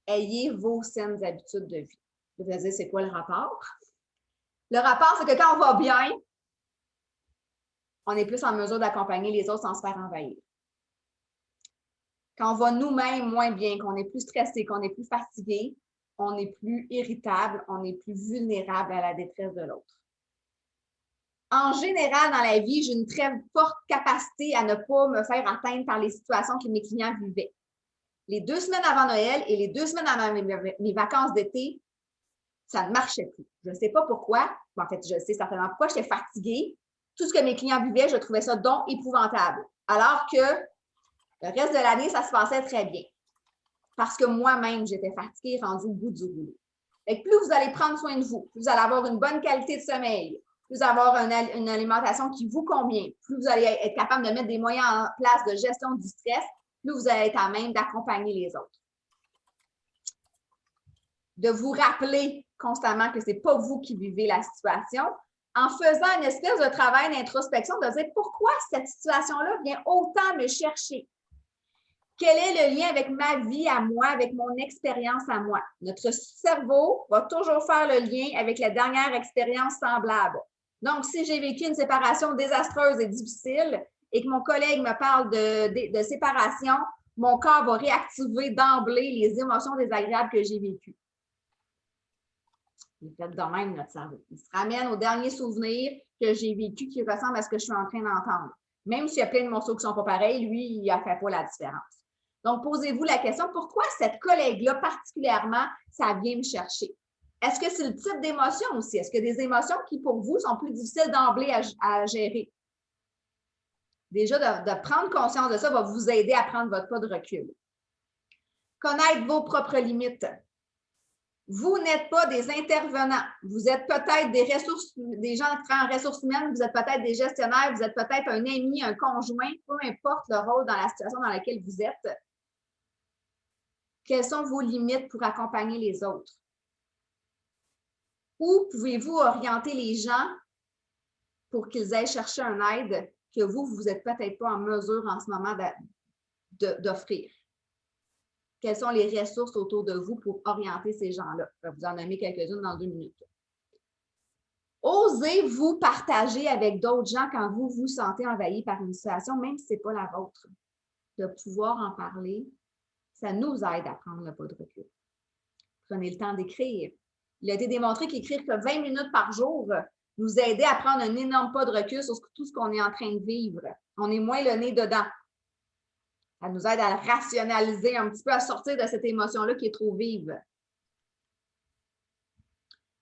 ayez vos saines habitudes de vie. Vous allez dire, c'est quoi le rapport? Le rapport, c'est que quand on va bien, on est plus en mesure d'accompagner les autres sans se faire envahir. Quand on va nous-mêmes moins bien, qu'on est plus stressé, qu'on est plus fatigué, on est plus irritable, on est plus vulnérable à la détresse de l'autre. En général, dans la vie, j'ai une très forte capacité à ne pas me faire atteindre par les situations que mes clients vivaient. Les 2 semaines avant Noël et les 2 semaines avant mes vacances d'été, ça ne marchait plus. Je ne sais pas pourquoi. En fait, je sais certainement pourquoi. J'étais fatiguée. Tout ce que mes clients vivaient, je trouvais ça donc épouvantable. Alors que le reste de l'année, ça se passait très bien. Parce que moi-même, j'étais fatiguée, rendue au bout du rouleau. Et plus vous allez prendre soin de vous, plus vous allez avoir une bonne qualité de sommeil, plus vous allez avoir une alimentation qui vous convient, plus vous allez être capable de mettre des moyens en place de gestion du stress, plus vous allez être à même d'accompagner les autres. De vous rappeler constamment que ce n'est pas vous qui vivez la situation, en faisant une espèce de travail d'introspection, de dire pourquoi cette situation-là vient autant me chercher. Quel est le lien avec ma vie à moi, avec mon expérience à moi? Notre cerveau va toujours faire le lien avec la dernière expérience semblable. Donc, si j'ai vécu une séparation désastreuse et difficile et que mon collègue me parle de séparation, mon corps va réactiver d'emblée les émotions désagréables que j'ai vécues. Il fait de même, notre cerveau. Il se ramène au dernier souvenir que j'ai vécu qui ressemble à ce que je suis en train d'entendre. Même s'il y a plein de morceaux qui ne sont pas pareils, lui, il ne fait pas la différence. Donc, posez-vous la question, pourquoi cette collègue-là, particulièrement, ça vient me chercher? Est-ce que c'est le type d'émotion aussi? Est-ce qu'il y a des émotions qui, pour vous, sont plus difficiles d'emblée à gérer? Déjà, de prendre conscience de ça va vous aider à prendre votre pas de recul. Connaître vos propres limites. Vous n'êtes pas des intervenants. Vous êtes peut-être des gens qui travaillent en ressources humaines, vous êtes peut-être des gestionnaires, vous êtes peut-être un ami, un conjoint, peu importe le rôle dans la situation dans laquelle vous êtes. Quelles sont vos limites pour accompagner les autres? Où pouvez-vous orienter les gens pour qu'ils aillent chercher une aide que vous n'êtes peut-être pas en mesure en ce moment d'offrir? Quelles sont les ressources autour de vous pour orienter ces gens-là? Je vais vous en nommer quelques-unes dans 2 minutes. Osez-vous partager avec d'autres gens quand vous vous sentez envahi par une situation, même si ce n'est pas la vôtre. De pouvoir en parler, ça nous aide à prendre le pas de recul. Prenez le temps d'écrire. Il a été démontré qu'écrire que 20 minutes par jour nous aidait à prendre un énorme pas de recul sur tout ce qu'on est en train de vivre. On est moins le nez dedans. Ça nous aide à rationaliser un petit peu, à sortir de cette émotion-là qui est trop vive.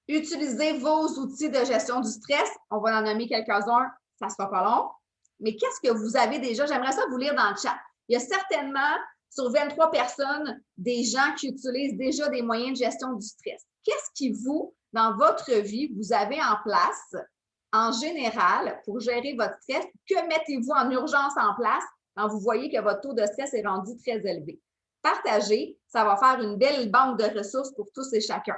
Utilisez vos outils de gestion du stress. On va en nommer quelques-uns, ça ne sera pas long. Mais qu'est-ce que vous avez déjà? J'aimerais ça vous lire dans le chat. Il y a certainement, sur 23 personnes, des gens qui utilisent déjà des moyens de gestion du stress. Qu'est-ce qui vous, dans votre vie, vous avez en place, en général, pour gérer votre stress? Que mettez-vous en urgence en place quand vous voyez que votre taux de stress est rendu très élevé? Partagez, ça va faire une belle banque de ressources pour tous et chacun.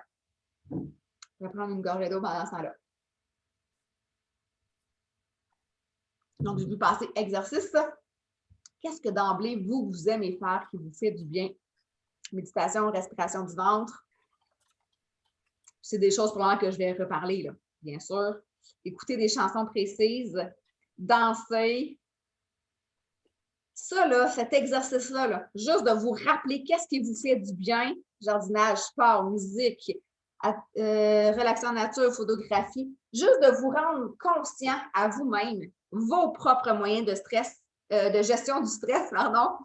Je vais prendre une gorgée d'eau pendant ce temps-là. Donc, je vais vous passer exercice. Qu'est-ce que d'emblée, vous aimez faire qui vous fait du bien? Méditation, respiration du ventre. C'est des choses probablement que je vais reparler, là, bien sûr. Écouter des chansons précises, danser. Ça, là, cet exercice-là, là, juste de vous rappeler qu'est-ce qui vous fait du bien, jardinage, sport, musique, relaxer en nature, photographie, juste de vous rendre conscient à vous-même, vos propres moyens de stress, de gestion du stress, pardon,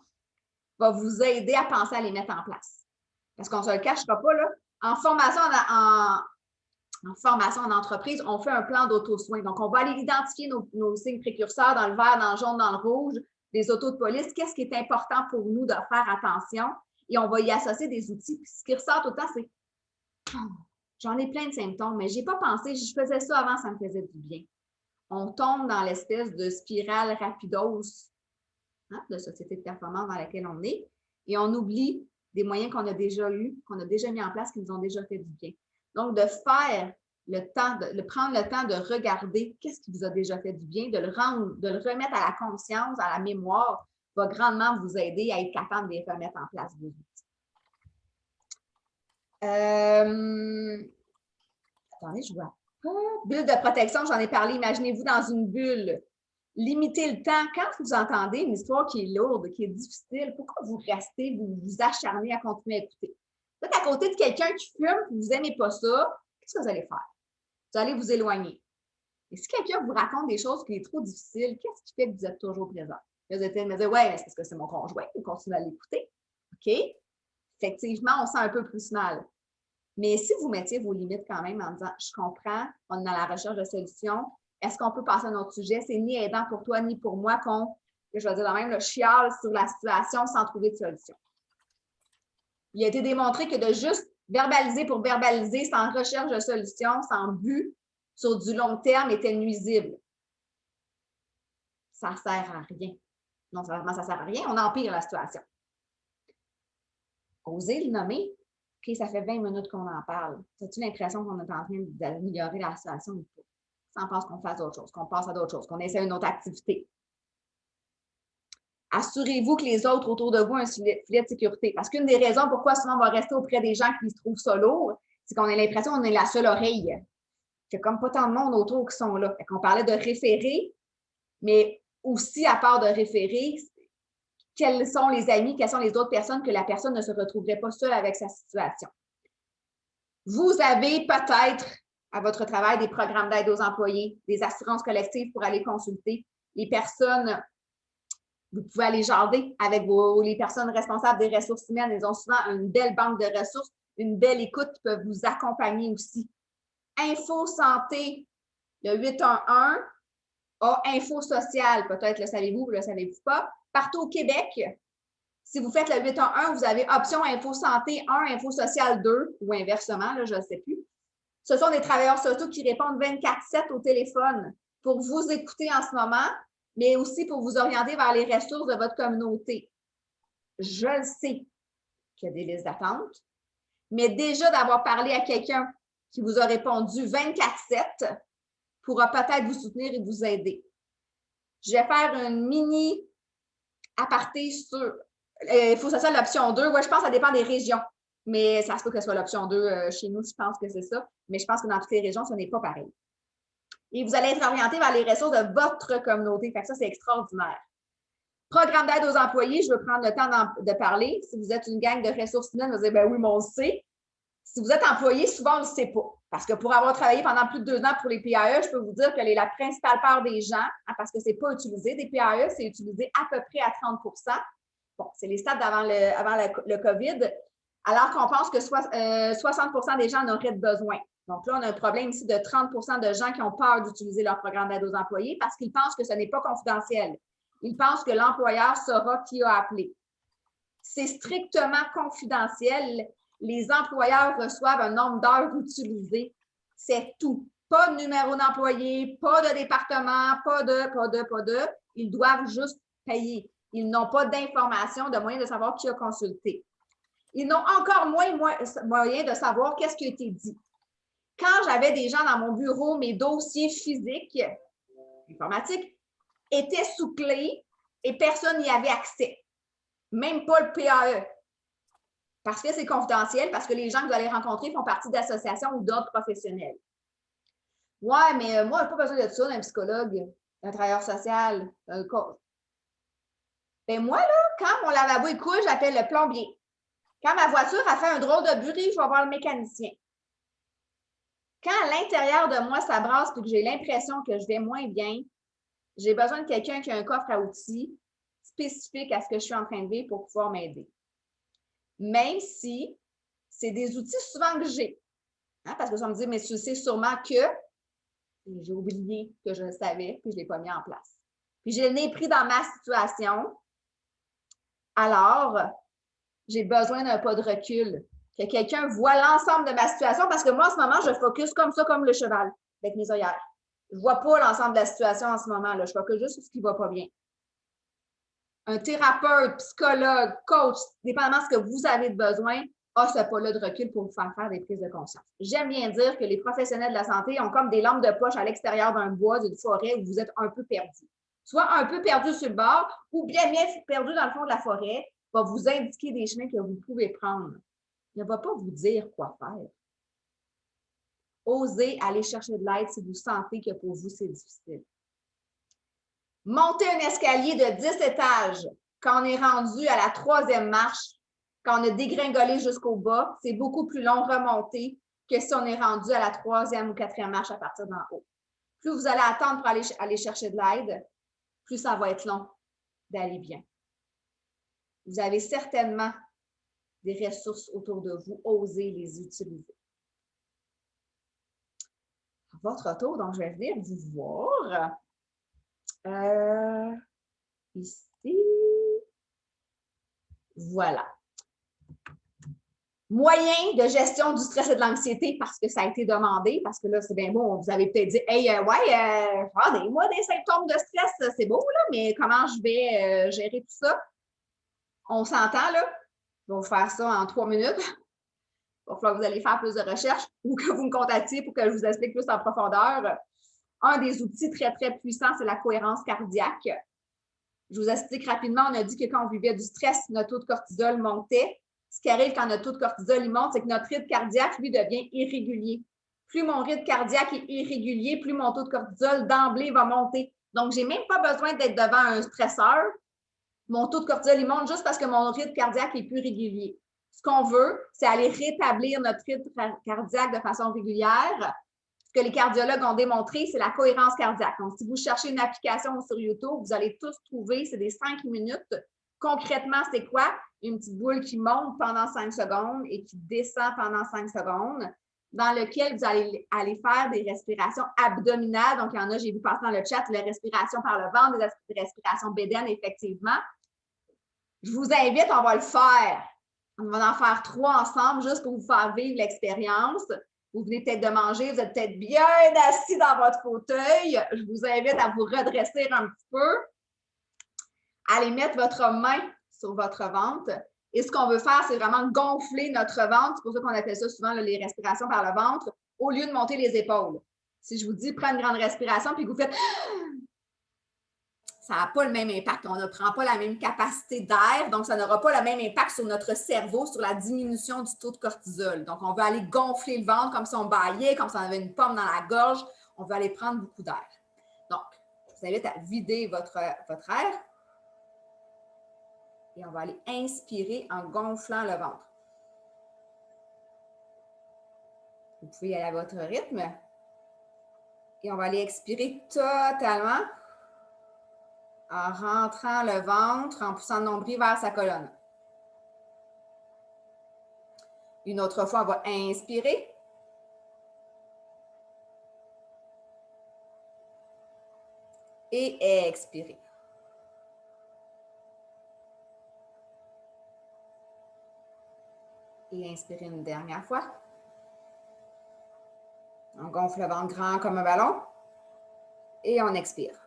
va vous aider à penser à les mettre en place. Parce qu'on ne se le cachera pas, là, en formation en entreprise, on fait un plan d'auto-soin. Donc, on va aller identifier nos signes précurseurs dans le vert, dans le jaune, dans le rouge, les autos de police. Qu'est-ce qui est important pour nous de faire attention? Et on va y associer des outils. Puis, ce qui ressort tout le temps, c'est j'en ai plein de symptômes, mais je n'ai pas pensé, je faisais ça avant, ça me faisait du bien. On tombe dans l'espèce de spirale rapidos de société de performance dans laquelle on est et on oublie des moyens qu'on a déjà eus, qu'on a déjà mis en place, qui nous ont déjà fait du bien. Donc, de faire prendre le temps de regarder qu'est-ce qui vous a déjà fait du bien, de le remettre à la conscience, à la mémoire, va grandement vous aider à être capable de les remettre en place, vos outils. Attendez, je vois pas. Bulle de protection, j'en ai parlé. Imaginez-vous dans une bulle. Limitez le temps. Quand vous entendez une histoire qui est lourde, qui est difficile, pourquoi vous restez, vous vous acharnez à continuer à écouter? Vous êtes à côté de quelqu'un qui fume, vous n'aimez pas ça, qu'est-ce que vous allez faire? Vous allez vous éloigner. Et si quelqu'un vous raconte des choses qui sont trop difficiles, qu'est-ce qui fait que vous êtes toujours présent? Vous êtes me dire, ouais, mais c'est parce que c'est mon conjoint, vous continuez à l'écouter. OK? Effectivement, on sent un peu plus mal. Mais si vous mettiez vos limites quand même en disant, je comprends, on est dans la recherche de solutions, est-ce qu'on peut passer à un autre sujet? C'est ni aidant pour toi ni pour moi je vais dire même, le chiale sur la situation sans trouver de solution. Il a été démontré que de juste verbaliser pour verbaliser sans recherche de solution, sans but, sur du long terme, était nuisible. Ça ne sert à rien. Non seulement ça ne sert à rien, on empire la situation. Osez le nommer. OK, ça fait 20 minutes qu'on en parle. As-tu l'impression qu'on est en train d'améliorer la situation ou pas? Ça en pense qu'on fasse d'autres choses, qu'on passe à d'autres choses, qu'on essaie une autre activité. Assurez-vous que les autres autour de vous ont un filet de sécurité. Parce qu'une des raisons pourquoi souvent on va rester auprès des gens qui se trouvent ça lourd, c'est qu'on a l'impression qu'on est la seule oreille. Il y a comme pas tant de monde autour qui sont là. On parlait de référer, mais aussi à part de référer, quels sont les amis, quelles sont les autres personnes que la personne ne se retrouverait pas seule avec sa situation. Vous avez peut-être à votre travail des programmes d'aide aux employés, des assurances collectives pour aller consulter. Les personnes, vous pouvez aller jaser avec les personnes responsables des ressources humaines. Ils ont souvent une belle banque de ressources, une belle écoute qui peuvent vous accompagner aussi. Info Santé, le 811, a Info Social, peut-être le savez-vous ou le savez-vous pas. Partout au Québec, si vous faites le 811, vous avez option Info Santé 1, Info Social 2, ou inversement, là, je ne sais plus. Ce sont des travailleurs sociaux qui répondent 24/7 au téléphone pour vous écouter en ce moment, mais aussi pour vous orienter vers les ressources de votre communauté. Je le sais qu'il y a des listes d'attente, mais déjà d'avoir parlé à quelqu'un qui vous a répondu 24/7 pourra peut-être vous soutenir et vous aider. Je vais faire une mini aparté sur Info Social, l'option 2. Ouais, je pense que ça dépend des régions, mais ça se peut que ce soit l'option 2 chez nous, je pense que c'est ça, mais je pense que dans toutes les régions, ce n'est pas pareil. Et vous allez être orienté vers les ressources de votre communauté. Fait que ça, c'est extraordinaire. Programme d'aide aux employés, je veux prendre le temps de parler. Si vous êtes une gang de ressources humaines, vous allez dire, ben oui, mais on le sait. Si vous êtes employé, souvent, on ne le sait pas. Parce que pour avoir travaillé pendant plus de 2 ans pour les PAE, je peux vous dire que la principale part des gens, parce que ce n'est pas utilisé, des PAE, c'est utilisé à peu près à 30 %. Bon, c'est les stats avant le COVID, alors qu'on pense que 60 % des gens en auraient besoin. Donc là, on a un problème ici de 30 % de gens qui ont peur d'utiliser leur programme d'aide aux employés parce qu'ils pensent que ce n'est pas confidentiel. Ils pensent que l'employeur saura qui a appelé. C'est strictement confidentiel. Les employeurs reçoivent un nombre d'heures utilisées. C'est tout. Pas de numéro d'employé, pas de département, pas de. Ils doivent juste payer. Ils n'ont pas d'informations, de moyen de savoir qui a consulté. Ils n'ont encore moins moyen de savoir qu'est-ce qui a été dit. Quand j'avais des gens dans mon bureau, mes dossiers physiques, informatiques, étaient sous clé et personne n'y avait accès. Même pas le PAE. Parce que c'est confidentiel, parce que les gens que vous allez rencontrer font partie d'associations ou d'autres professionnels. Ouais, mais moi, je n'ai pas besoin de ça d'un psychologue, d'un travailleur social, d'un coach. Ben moi, là, quand mon lavabo est cool, j'appelle le plombier. Quand ma voiture a fait un drôle de bruit, je vais voir le mécanicien. Quand à l'intérieur de moi, ça brasse et que j'ai l'impression que je vais moins bien, j'ai besoin de quelqu'un qui a un coffre à outils spécifique à ce que je suis en train de vivre pour pouvoir m'aider. Même si c'est des outils souvent que j'ai. Hein, parce que ça me dit, mais tu sais sûrement que j'ai oublié que je le savais puis je ne l'ai pas mis en place. Puis je l'ai pris dans ma situation. Alors, j'ai besoin d'un pas de recul. Que quelqu'un voit l'ensemble de ma situation parce que moi, en ce moment, je focus comme ça, comme le cheval, avec mes œillères. Je ne vois pas l'ensemble de la situation en ce moment-là. Je focus juste sur ce qui ne va pas bien. Un thérapeute, psychologue, coach, dépendamment de ce que vous avez besoin, a ce pas-là de recul pour vous faire des prises de conscience. J'aime bien dire que les professionnels de la santé ont comme des lampes de poche à l'extérieur d'un bois, d'une forêt où vous êtes un peu perdu. Soit un peu perdu sur le bord ou bien perdu dans le fond de la forêt, va vous indiquer des chemins que vous pouvez prendre. Il ne va pas vous dire quoi faire. Osez aller chercher de l'aide si vous sentez que pour vous, c'est difficile. Monter un escalier de 10 étages quand on est rendu à la 3e marche, quand on a dégringolé jusqu'au bas, c'est beaucoup plus long remonter que si on est rendu à la 3e ou 4e marche à partir d'en haut. Plus vous allez attendre pour aller chercher de l'aide, plus ça va être long d'aller bien. Vous avez certainement des ressources autour de vous, osez les utiliser. À votre tour, donc je vais venir vous voir. Ici. Voilà. Moyen de gestion du stress et de l'anxiété, parce que ça a été demandé, parce que là, c'est bien bon, vous avez peut-être dit, hey, moi, des symptômes de stress, c'est beau, là, mais comment je vais gérer tout ça? On s'entend, là. Je vais vous faire ça en 3 minutes. Il va falloir que vous allez faire plus de recherches ou que vous me contactiez pour que je vous explique plus en profondeur. Un des outils très, très puissants, c'est la cohérence cardiaque. Je vous explique rapidement, on a dit que quand on vivait du stress, notre taux de cortisol montait. Ce qui arrive quand notre taux de cortisol il monte, c'est que notre rythme cardiaque, lui, devient irrégulier. Plus mon rythme cardiaque est irrégulier, plus mon taux de cortisol d'emblée va monter. Donc, je n'ai même pas besoin d'être devant un stresseur. Mon taux de cortisol, il monte juste parce que mon rythme cardiaque est plus régulier. Ce qu'on veut, c'est aller rétablir notre rythme cardiaque de façon régulière. Ce que les cardiologues ont démontré, c'est la cohérence cardiaque. Donc, si vous cherchez une application sur YouTube, vous allez tous trouver, c'est des 5 minutes. Concrètement, c'est quoi? Une petite boule qui monte pendant 5 secondes et qui descend pendant 5 secondes, dans lequel vous allez aller faire des respirations abdominales. Donc, il y en a, j'ai vu passer dans le chat, les respirations par le ventre, des respirations bédaines, effectivement. Je vous invite, on va le faire. On va en faire 3 ensemble, juste pour vous faire vivre l'expérience. Vous venez peut-être de manger, vous êtes peut-être bien assis dans votre fauteuil. Je vous invite à vous redresser un petit peu. Allez mettre votre main sur votre ventre. Et ce qu'on veut faire, c'est vraiment gonfler notre ventre. C'est pour ça qu'on appelle ça souvent les respirations par le ventre, au lieu de monter les épaules. Si je vous dis, prends une grande respiration, puis que vous faites... Ça n'a pas le même impact. On ne prend pas la même capacité d'air, donc ça n'aura pas le même impact sur notre cerveau, sur la diminution du taux de cortisol. Donc, on veut aller gonfler le ventre comme si on baillait, comme si on avait une pomme dans la gorge. On veut aller prendre beaucoup d'air. Donc, je vous invite à vider votre air. Et on va aller inspirer en gonflant le ventre. Vous pouvez y aller à votre rythme. Et on va aller expirer totalement en rentrant le ventre, en poussant le nombril vers sa colonne. Une autre fois, on va inspirer. Et expirer. Et inspirer une dernière fois. On gonfle le ventre grand comme un ballon. Et on expire.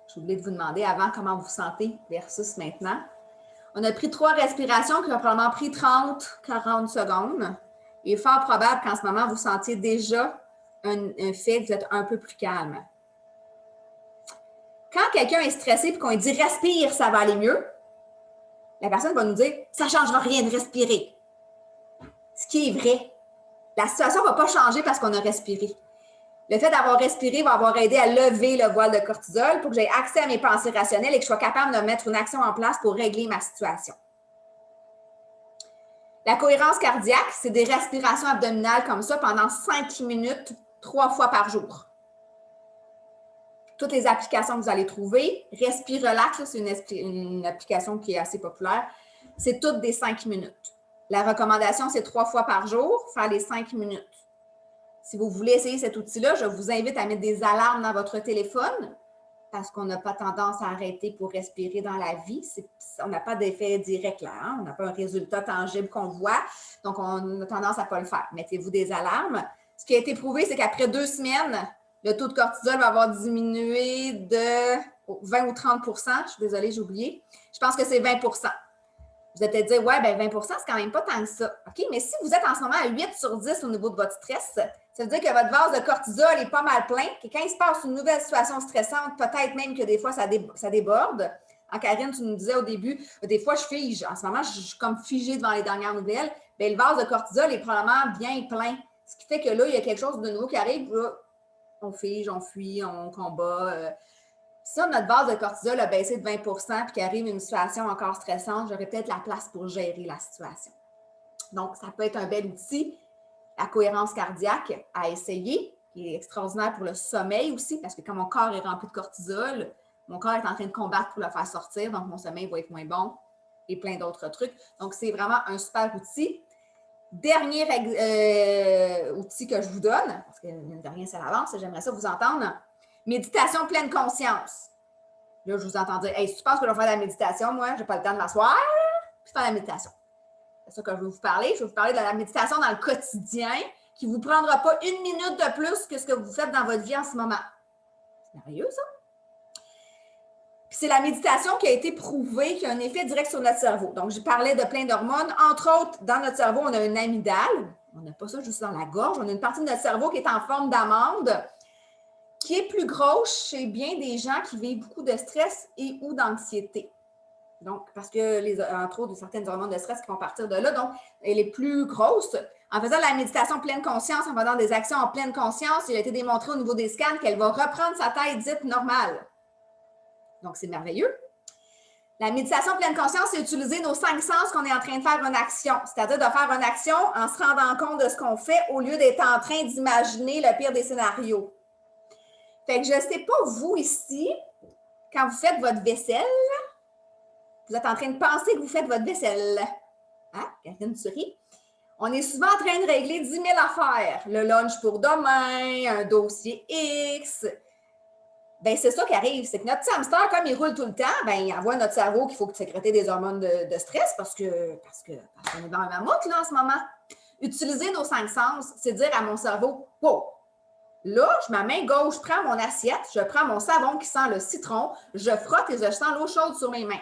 J'ai oublié de vous demander avant comment vous vous sentez versus maintenant. On a pris 3 respirations qui ont probablement pris 30-40 secondes. Il est fort probable qu'en ce moment, vous sentiez déjà un fait que vous êtes un peu plus calme. Quand quelqu'un est stressé et qu'on lui dit « respire, ça va aller mieux », la personne va nous dire « ça ne changera rien de respirer ». Ce qui est vrai. La situation ne va pas changer parce qu'on a respiré. Le fait d'avoir respiré va avoir aidé à lever le voile de cortisol pour que j'aie accès à mes pensées rationnelles et que je sois capable de mettre une action en place pour régler ma situation. La cohérence cardiaque, c'est des respirations abdominales comme ça pendant 5 minutes, 3 fois par jour. Toutes les applications que vous allez trouver, Respirelax, c'est une application qui est assez populaire, c'est toutes des 5 minutes. La recommandation, c'est 3 fois par jour, faire les 5 minutes. Si vous voulez essayer cet outil-là, je vous invite à mettre des alarmes dans votre téléphone parce qu'on n'a pas tendance à arrêter pour respirer dans la vie. On n'a pas d'effet direct là, hein? On n'a pas un résultat tangible qu'on voit, donc on a tendance à ne pas le faire. Mettez-vous des alarmes. Ce qui a été prouvé, c'est qu'après 2 semaines, le taux de cortisol va avoir diminué de 20 ou 30 je suis désolée, j'ai oublié. Je pense que c'est 20 Vous allez peut-être dire, ouais, ben 20 c'est quand même pas tant que ça. OK, mais si vous êtes en ce moment à 8 sur 10 au niveau de votre stress, ça veut dire que votre vase de cortisol est pas mal plein, que quand il se passe une nouvelle situation stressante, peut-être même que des fois, ça déborde. Karine, tu nous disais au début, des fois, je fige. En ce moment, je suis comme figée devant les dernières nouvelles. Bien, le vase de cortisol est probablement bien plein. Ce qui fait que là, il y a quelque chose de nouveau qui arrive. Là, on fige, on fuit, on combat. Si notre base de cortisol a baissé de 20 puis qu'il arrive une situation encore stressante, j'aurais peut-être la place pour gérer la situation. Donc, ça peut être un bel outil. La cohérence cardiaque à essayer, qui est extraordinaire pour le sommeil aussi, parce que quand mon corps est rempli de cortisol, mon corps est en train de combattre pour le faire sortir, donc mon sommeil va être moins bon et plein d'autres trucs. Donc, c'est vraiment un super outil. Dernier outil que je vous donne, parce que mine de rien, c'est l'avance, j'aimerais ça vous entendre. Méditation pleine conscience. Là, je vous entends dire, hey, si tu penses que je vais faire de la méditation, moi, je n'ai pas le temps de m'asseoir puis faire la méditation. C'est ça que je vais vous parler. Je vais vous parler de la méditation dans le quotidien qui ne vous prendra pas une minute de plus que ce que vous faites dans votre vie en ce moment. C'est merveilleux, ça? Puis c'est la méditation qui a été prouvée qui a un effet direct sur notre cerveau. Donc, j'ai parlé de plein d'hormones. Entre autres, dans notre cerveau, on a une amygdale. On n'a pas ça juste dans la gorge. On a une partie de notre cerveau qui est en forme d'amande, qui est plus grosse chez bien des gens qui vivent beaucoup de stress et ou d'anxiété. Donc, parce que, entre autres, certaines hormones de stress qui vont partir de là. Donc, elle est plus grosse. En faisant la méditation pleine conscience, en faisant des actions en pleine conscience, il a été démontré au niveau des scans qu'elle va reprendre sa taille dite normale. Donc, c'est merveilleux. La méditation pleine conscience, c'est utiliser nos 5 sens qu'on est en train de faire une action. C'est-à-dire de faire une action en se rendant compte de ce qu'on fait au lieu d'être en train d'imaginer le pire des scénarios. Fait que je ne sais pas, vous ici, quand vous faites votre vaisselle, vous êtes en train de penser que vous faites votre vaisselle. Hein? Catherine sourit. On est souvent en train de régler 10 000 affaires. Le lunch pour demain, un dossier X. Bien, c'est ça qui arrive. C'est que notre petit hamster, comme il roule tout le temps, bien, il envoie à notre cerveau qu'il faut sécréter des hormones de stress parce qu'on est dans un mammouth là, en ce moment. Utiliser nos 5 sens, c'est dire à mon cerveau, « Wow! Là, ma main gauche prend mon assiette, je prends mon savon qui sent le citron, je frotte et je sens l'eau chaude sur mes mains.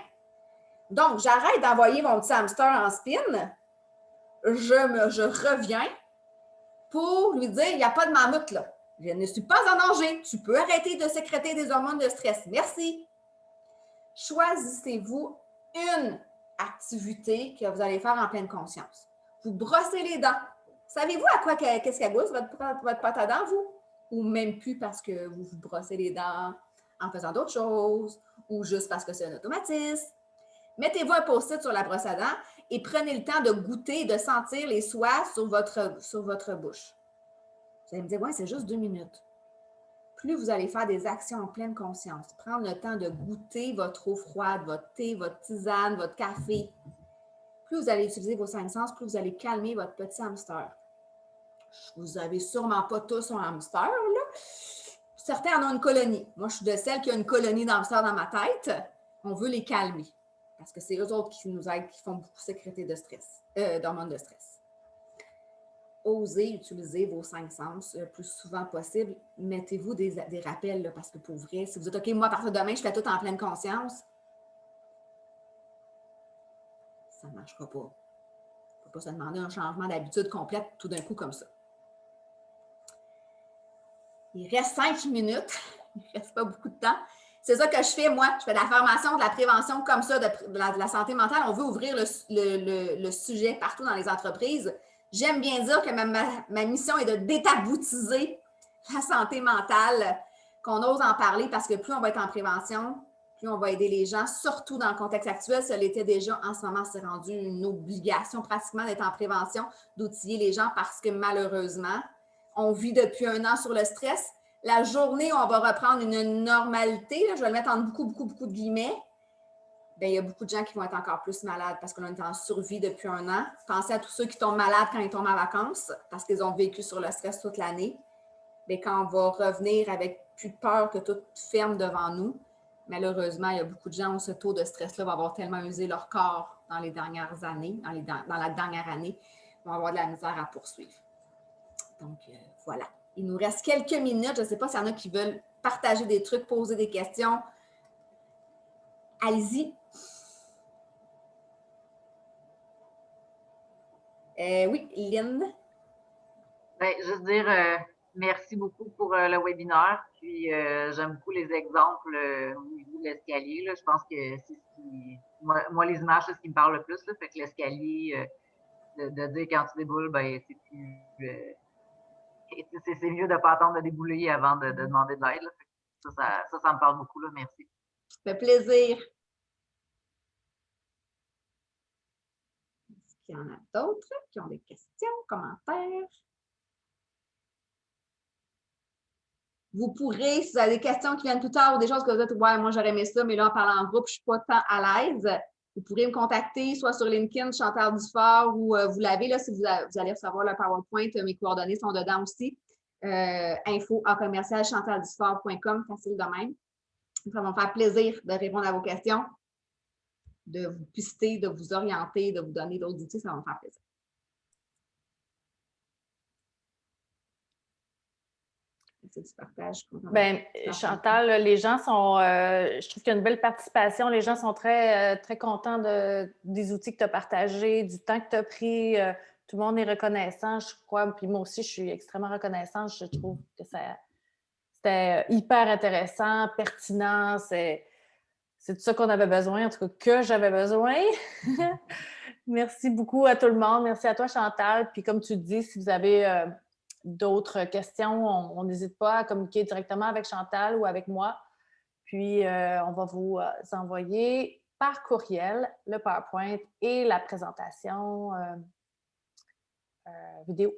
Donc, j'arrête d'envoyer mon petit hamster en spin, je reviens pour lui dire, il n'y a pas de mammouth là. Je ne suis pas en danger. Tu peux arrêter de sécréter des hormones de stress. Merci. » Choisissez-vous une activité que vous allez faire en pleine conscience. Vous brossez les dents. Savez-vous à quoi qu'est-ce qu'elle goûte, votre pâte à dents, vous? Ou même plus parce que vous vous brossez les dents en faisant d'autres choses ou juste parce que c'est un automatisme. Mettez-vous un post-it sur la brosse à dents et prenez le temps de goûter et de sentir les soies sur votre bouche. Vous allez me dire, ouais, c'est juste 2 minutes. Plus vous allez faire des actions en pleine conscience, prendre le temps de goûter votre eau froide, votre thé, votre tisane, votre café, plus vous allez utiliser vos 5 sens, plus vous allez calmer votre petit hamster. Vous n'avez sûrement pas tous un hamster, là. Certains en ont une colonie. Moi, je suis de celles qui ont une colonie d'hamsters dans ma tête. On veut les calmer parce que c'est eux autres qui nous aident, qui font beaucoup sécréter de stress, d'hormones de stress. Osez utiliser vos 5 sens le plus souvent possible. Mettez-vous des rappels, là, parce que pour vrai, si vous dites, OK, moi, à partir de demain, je fais tout en pleine conscience, ça ne marchera pas. Il ne faut pas se demander un changement d'habitude complète tout d'un coup comme ça. Il reste 5 minutes. Il ne reste pas beaucoup de temps. C'est ça que je fais, moi. Je fais de la formation, de la prévention comme ça, de la santé mentale. On veut ouvrir le sujet partout dans les entreprises. J'aime bien dire que ma mission est de détaboutiser la santé mentale, qu'on ose en parler parce que plus on va être en prévention, plus on va aider les gens, surtout dans le contexte actuel. Ça l'était déjà en ce moment, c'est rendu une obligation pratiquement d'être en prévention, d'outiller les gens parce que malheureusement, on vit depuis 1 an sur le stress. La journée où on va reprendre une normalité, là, je vais le mettre en beaucoup de guillemets, bien, il y a beaucoup de gens qui vont être encore plus malades parce qu'on est en survie depuis 1 an. Pensez à tous ceux qui tombent malades quand ils tombent en vacances parce qu'ils ont vécu sur le stress toute l'année. Bien, quand on va revenir avec plus peur que tout ferme devant nous, malheureusement, il y a beaucoup de gens où ce taux de stress-là va avoir tellement usé leur corps dans les dernières années, dans la dernière année, ils vont avoir de la misère à poursuivre. Donc, voilà. Il nous reste quelques minutes. Je ne sais pas s'il y en a qui veulent partager des trucs, poser des questions. Allez-y. Oui, Lynn. Bien, juste dire merci beaucoup pour le webinaire. Puis j'aime beaucoup les exemples au niveau de l'escalier. Je pense que c'est ce qui. Moi, les images, c'est ce qui me parle le plus. Là, fait que l'escalier, de dire quand tu déboules, ben c'est plus. C'est mieux de ne pas attendre de débouler avant de demander de l'aide. Ça me parle beaucoup. Là. Merci. Ça fait plaisir. Est-ce qu'il y en a d'autres qui ont des questions, commentaires? Vous pourrez, si vous avez des questions qui viennent plus tard ou des choses que vous dites, ouais, moi j'aurais aimé ça, mais là, en parlant en groupe, je ne suis pas tant à l'aise. Vous pourrez me contacter soit sur LinkedIn, Chantal Dufort, ou vous l'avez là, si vous allez recevoir le PowerPoint, mes coordonnées sont dedans aussi. info@chantalDufort.com, facile de même. Ça va me faire plaisir de répondre à vos questions, de vous pister, de vous orienter, de vous donner d'autres outils, ça va me faire plaisir. C'est du partage. Bien, Chantal, les gens sont, je trouve qu'il y a une belle participation. Les gens sont très, très contents des outils que tu as partagés, du temps que tu as pris. Tout le monde est reconnaissant, je crois. Puis moi aussi, je suis extrêmement reconnaissante. Je trouve que c'était hyper intéressant, pertinent. C'est de ça qu'on avait besoin, en tout cas que j'avais besoin. Merci beaucoup à tout le monde. Merci à toi, Chantal. Puis comme tu dis, si vous avez d'autres questions, on n'hésite pas à communiquer directement avec Chantal ou avec moi. Puis, on va vous envoyer par courriel le PowerPoint et la présentation vidéo.